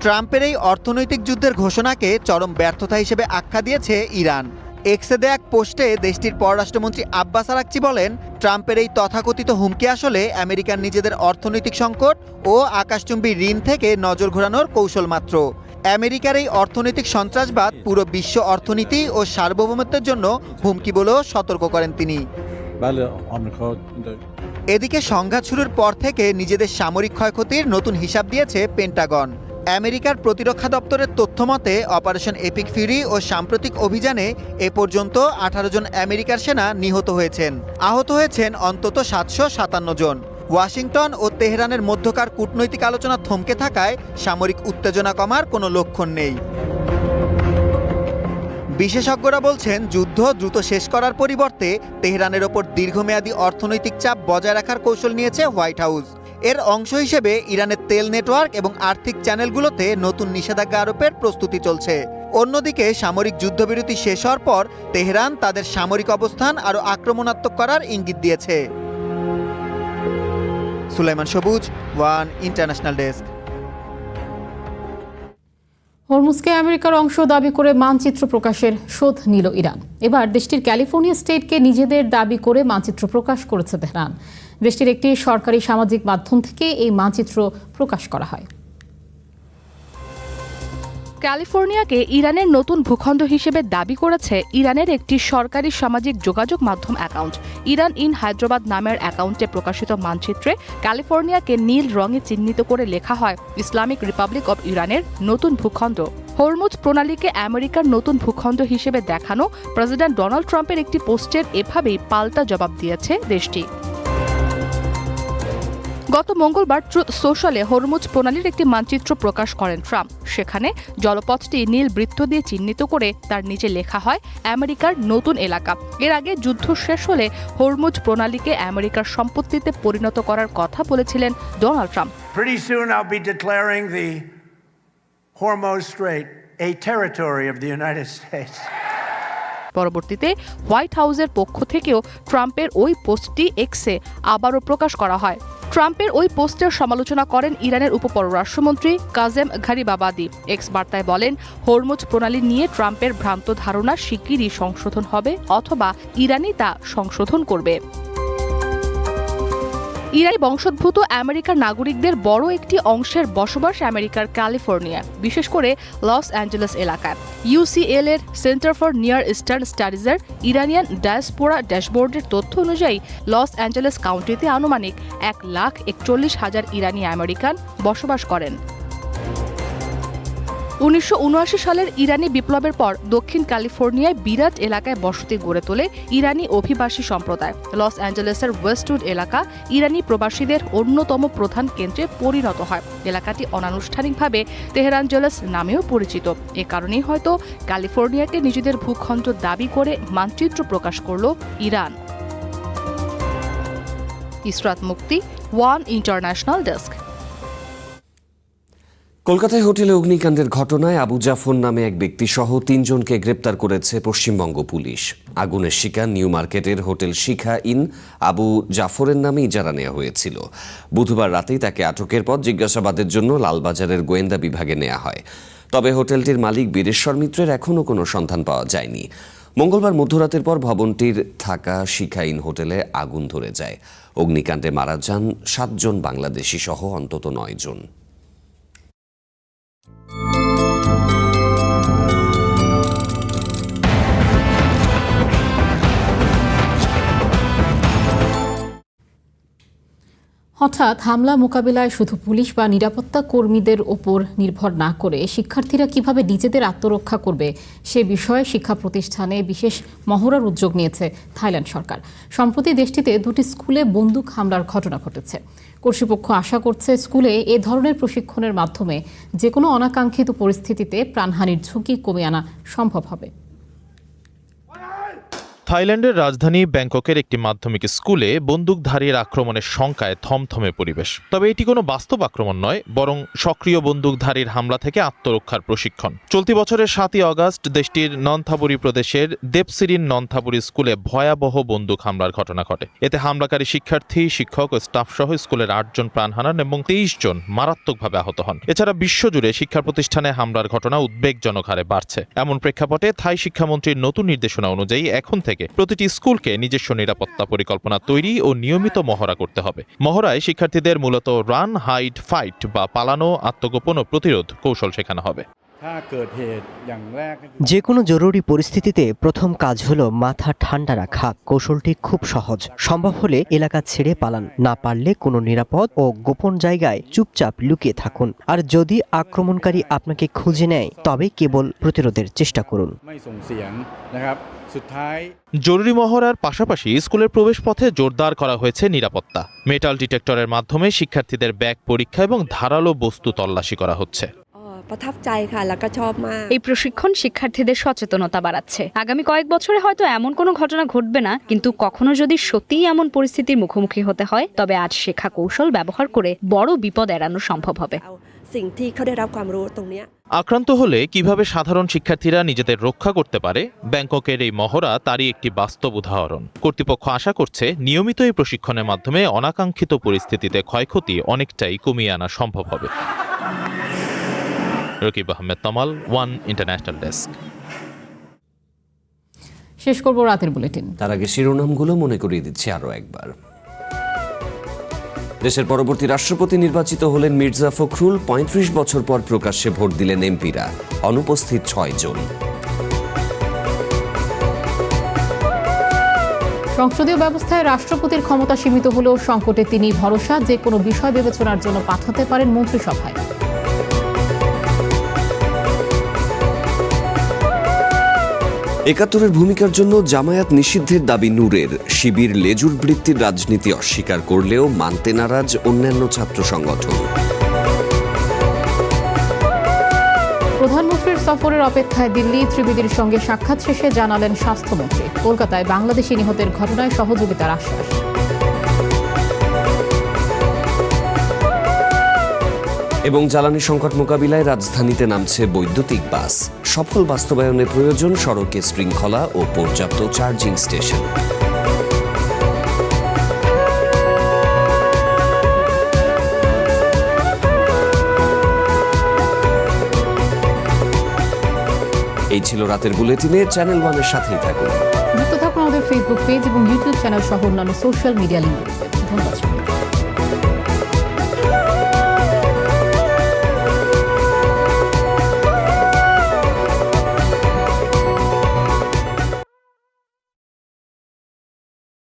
ট্রাম্পের এই অর্থনৈতিক যুদ্ধের ঘোষণাকে চরম ব্যর্থতা হিসেবে আখ্যা দিয়েছে ইরান। এক্সে দেয়া এক পোস্টে দেশটির পররাষ্ট্রমন্ত্রী আব্বাস আরাকচি বলেন, ট্রাম্পের এই তথাকথিত হুমকি আসলে আমেরিকার নিজেদের অর্থনৈতিক সংকট ও আকাশচুম্বী ঋণ থেকে নজর ঘোরানোর কৌশল মাত্র। আমেরিকার এই অর্থনৈতিক সন্ত্রাসবাদ পুরো বিশ্ব অর্থনীতি ও সার্বভৌমত্বের জন্য হুমকি বলেও সতর্ক করেন তিনি। এদিকে সংঘাত শুরুর পর থেকে নিজেদের সামরিক ক্ষয়ক্ষতির নতুন হিসাব দিয়েছে পেন্টাগন। আমেরিকার প্রতিরক্ষা দপ্তরের তথ্য মতে অপারেশন এপিক ফিউরি ও সাম্প্রতিক অভিযানে এ পর্যন্ত 18 জন আমেরিকার সেনা নিহত হয়েছেন। আহত হয়েছেন অন্তত 757 জন। ওয়াশিংটন ও তেহরানের মধ্যকার কূটনৈতিক আলোচনা থমকে থাকায় সামরিক উত্তেজনা কমার কোনো লক্ষণ নেই। বিশেষজ্ঞরা বলছেন, যুদ্ধ দ্রুত শেষ করার পরিবর্তে তেহরানের ওপর দীর্ঘমেয়াদী অর্থনৈতিক চাপ বজায় রাখার কৌশল নিয়েছে হোয়াইট হাউস। এর অংশ হিসেবে ইরানের তেল নেটওয়ার্ক এবং আর্থিক চ্যানেলগুলোতে নতুন নিষেধাজ্ঞা আরোপের প্রস্তুতি চলছে। অন্যদিকে সামরিক যুদ্ধবিরতি শেষ হওয়ার পর তেহরান তাদের সামরিক অবস্থান আরও আক্রমণাত্মক করার ইঙ্গিত দিয়েছে। সুলাইমান সবুজ, ওয়ান ইন্টারন্যাশনাল ডেস্ক। হরমুজকে আমেরিকার অংশ দাবি করে মানচিত্র প্রকাশের শোধ নিল ইরান। এবার দেশটির ক্যালিফোর্নিয়া স্টেটকে নিজেদের দাবি করে মানচিত্র প্রকাশ করেছে তেহরান। দেশটির একটি সরকারি সামাজিক মাধ্যম থেকে এই মানচিত্র প্রকাশ করা হয়। ক্যালিফোর্নিয়াকে ইরানের নতুন ভূখণ্ড হিসেবে দাবি করেছে ইরানের একটি সরকারি সামাজিক যোগাযোগ মাধ্যম অ্যাকাউন্ট। ইরান ইন হায়দ্রাবাদ নামের অ্যাকাউন্টে প্রকাশিত মানচিত্রে ক্যালিফোর্নিয়াকে নীল রঙে চিহ্নিত করে লেখা হয়, ইসলামিক রিপাবলিক অব ইরানের নতুন ভূখণ্ড। হরমুজ প্রণালীকে আমেরিকার নতুন ভূখণ্ড হিসেবে দেখানো প্রেসিডেন্ট ডোনাল্ড ট্রাম্পের একটি পোস্টের এভাবেই পাল্টা জবাব দিয়েছে দেশটি। গত মঙ্গলবার ট্রুথ সোশ্যালে হরমুজ প্রণালীর একটি মানচিত্র প্রকাশ করেন ট্রাম্প। সেখানে জলপথটি নীল বৃত্ত দিয়ে চিহ্নিত করে তার নিচে লেখা হয় আমেরিকার নতুন এলাকা। এর আগে যুদ্ধ শেষ হলে হরমুজ প্রণালীকে আমেরিকার সম্পত্তিতে পরিণত করার কথা বলেছিলেন Donald Trump. Pretty soon I'll be declaring the Hormuz Strait a territory of the United States. পরবর্তীতে হোয়াইট হাউসের পক্ষ থেকেও ট্রাম্পের ওই পোস্টটি এক্সে আবারও প্রকাশ করা হয়। ট্রাম্পের ওই পোস্টের সমালোচনা করেন ইরানের উপপররাষ্ট্রমন্ত্রী কাজেম ঘারিবাবাদি। এক্স বার্তায় বলেন, হরমুজ প্রণালী নিয়ে ট্রাম্পের ভ্রান্ত ধারণা শিগগিরই সংশোধন হবে অথবা ইরানই তা সংশোধন করবে। ইরানি বংশোদ্ভূত আমেরিকার নাগরিকদের বড় একটি অংশের বসবাস আমেরিকার ক্যালিফোর্নিয়া, বিশেষ করে লস অ্যাঞ্জেলেস এলাকায়। UCL এর সেন্টার ফর নিয়ার ইস্টার্ন স্টাডিজের ইরানিয়ান ডায়াসপোরা ড্যাশবোর্ডের তথ্য অনুযায়ী লস অ্যাঞ্জেলেস কাউন্টিতে আনুমানিক 1,41,000 ইরানি আমেরিকান বসবাস করেন। 1979 সালের ইরানি বিপ্লবের পর দক্ষিণ ক্যালিফোর্নিয়ায় বিরাট এলাকায় বসতি গড়ে তোলে ইরানি অভিবাসী সম্প্রদায়। লস অ্যাঞ্জেলেসের ওয়েস্টউড এলাকা ইরানি প্রবাসীদের অন্যতম প্রধান কেন্দ্রে পরিণত হয়। এলাকাটি অনানুষ্ঠানিকভাবে তেহরানজেলেস নামেও পরিচিত। এ কারণেই হয়তো ক্যালিফোর্নিয়াকে নিজেদের ভূখণ্ড দাবি করে মানচিত্র প্রকাশ করল ইরান। ইসরাত মুক্তি, ওয়ান ইন্টারন্যাশনাল ডেস্ক। কলকাতায় হোটেলে অগ্নিকাণ্ডের ঘটনায় আবু জাফর নামে এক ব্যক্তিসহ 3 জনকে গ্রেপ্তার করেছে পশ্চিমবঙ্গ পুলিশ। আগুনের শিকার নিউ মার্কেটের হোটেল শিখা ইন আবু জাফরের নামে ইজারা নেওয়া হয়েছিল। বুধবার রাতেই তাকে আটকের পর জিজ্ঞাসাবাদের জন্য লালবাজারের গোয়েন্দা বিভাগে নেওয়া হয়। তবে হোটেলটির মালিক বীরেশ্বর মিত্রের এখনও কোনো সন্ধান পাওয়া যায়নি। মঙ্গলবার মধ্যরাতের পর ভবনটির থাকা শিখা ইন হোটেলে আগুন ধরে যায়। অগ্নিকাণ্ডে মারা যান 7 জন বাংলাদেশি সহ অন্তত 9 জন। হঠাৎ হামলা মোকাবিলায় শুধু পুলিশ বা নিরাপত্তা কর্মীদের ওপর নির্ভর না করে শিক্ষার্থীরা কিভাবে নিজেদের আত্মরক্ষা করবে সে বিষয়ে শিক্ষা প্রতিষ্ঠানে বিশেষ মহড়ার উদ্যোগ নিয়েছে থাইল্যান্ড সরকার। সম্প্রতি দেশটিতে 2টি স্কুলে বন্দুক হামলার ঘটনা ঘটেছে। কর্তৃপক্ষ আশা করছে স্কুলে এ ধরনের প্রশিক্ষণের মাধ্যমে যে কোনো অনাকাঙ্ক্ষিত পরিস্থিতিতে প্রাণহানির ঝুঁকি কমে আনা সম্ভব হবে। থাইল্যান্ডের রাজধানী ব্যাংককের একটি মাধ্যমিক স্কুলে বন্দুকধারীর আক্রমণের শঙ্কায় থমথমে পরিবেশ। তবে এটি কোনো বাস্তব আক্রমণ নয়, বরং সক্রিয় বন্দুকধারীর হামলা থেকে আত্মরক্ষার প্রশিক্ষণ। চলতি বছরের 7ই আগস্ট দেশটির নন্থাবুরি প্রদেশের দেবসিরিন নন্থাবুরি স্কুলে ভয়াবহ বন্দুক হামলার ঘটনা ঘটে। এতে হামলাকারী শিক্ষার্থী, শিক্ষক ও স্টাফ সহ স্কুলের 8 জন প্রাণ হারান এবং 23 জন মারাত্মকভাবে আহত হন। এছাড়া বিশ্বজুড়ে শিক্ষা প্রতিষ্ঠানে হামলার ঘটনা উদ্বেগজনক হারে বাড়ছে। এমন প্রেক্ষাপটে থাই শিক্ষামন্ত্রীর নতুন নির্দেশনা অনুযায়ী এখন থেকে প্রতিটি স্কুলকে নিজস্ব নিরাপত্তা পরিকল্পনা তৈরি ও নিয়মিত মহড়া করতে হবে। মহড়ায় শিক্ষার্থীদের মূলত রান, হাইড, ফাইট বা পালানো, আত্মগোপন ও প্রতিরোধ কৌশল শেখানো হবে। যে কোনো জরুরি পরিস্থিতিতে প্রথম কাজ হলো মাথা ঠান্ডা রাখা। কৌশলটি খুব সহজ। সম্ভব হলে এলাকা ছেড়ে পালান, না পারলে কোনো নিরাপদ ও গোপন জায়গায় চুপচাপ লুকিয়ে থাকুন। আর যদি আক্রমণকারী আপনাকে খুঁজে নেয় তবে কেবল প্রতিরোধের চেষ্টা করুন। জরুরি মহড়ার পাশাপাশি স্কুলের প্রবেশপথে জোরদার করা হয়েছে নিরাপত্তা। মেটাল ডিটেক্টরের মাধ্যমে শিক্ষার্থীদের ব্যাগ পরীক্ষা এবং ধারালো বস্তু তল্লাশি করা হচ্ছে। এই প্রশিক্ষণ শিক্ষার্থীদের সচেতনতা বাড়াচ্ছে। আগামী কয়েক বছরে হয়তো এমন কোনো ঘটনা ঘটবে না, কিন্তু কখনো যদি সত্যিই এমন পরিস্থিতির মুখোমুখি হতে হয় তবে আজ শেখা কৌশল ব্যবহার করে বড় বিপদ এড়ানো সম্ভব হবে। আক্রান্ত হলে কিভাবে সাধারণ শিক্ষার্থীরা নিজেদের রক্ষা করতে পারে, ব্যাংককের এই মহড়া তারই একটি বাস্তব উদাহরণ। কর্তৃপক্ষ আশা করছে নিয়মিত এই প্রশিক্ষণের মাধ্যমে অনাকাঙ্ক্ষিত পরিস্থিতিতে ক্ষয়ক্ষতি অনেকটাই কমিয়ে আনা সম্ভব হবে। রকিব আহমেদ তমাল, ওয়ান ইন্টারন্যাশনাল ডেস্ক। শেষ করব রাতের বুলেটিন। তার আগে শিরোনামগুলো মনে করিয়ে দিচ্ছি আরও একবার। দেশের পরবর্তী রাষ্ট্রপতি নির্বাচিত হলেন মির্জা ফখরুল। 35 বছর পর প্রকাশ্যে ভোট দিলেন এমপিরা, অনুপস্থিত 6 জন। সংসদীয় ব্যবস্থায় রাষ্ট্রপতির ক্ষমতা সীমিত হলেও সংকটে তিনি ভরসা, যে কোনো বিষয় বিবেচনার জন্য পাঠাতে পারেন মন্ত্রিসভায়। ৭১-এর ভূমিকার জন্য জামায়াত নিষিদ্ধের দাবি নূরের। শিবির লেজুর বৃত্তির রাজনীতি অস্বীকার করলেও মানতে নারাজ অন্যান্য ছাত্র সংগঠন। প্রধানমন্ত্রীর সফরের অপেক্ষায় দিল্লি। ত্রিবেদীর সঙ্গে সাক্ষাৎ শেষে জানালেন স্বাস্থ্যমন্ত্রী। কলকাতায় বাংলাদেশি নিহতের ঘটনায় সহযোগিতার আশ্বাস। এবং জ্বালানি সংকট মোকাবিলায় রাজধানীতে নামছে বৈদ্যুতিক বাস। সফল বাস্তবায়নে প্রয়োজন সড়কে শৃঙ্খলা ও পর্যাপ্ত চার্জিং স্টেশন। এই ছিল রাতের বুলেটিনে। চ্যানেল ওয়ানের সাথেই থাকুন। যুক্ত থাকুন আমাদের ফেসবুক পেজ এবং ইউটিউব চ্যানেল সহ অন্যান্য সোশ্যাল মিডিয়া লিঙ্ক। ধন্যবাদ।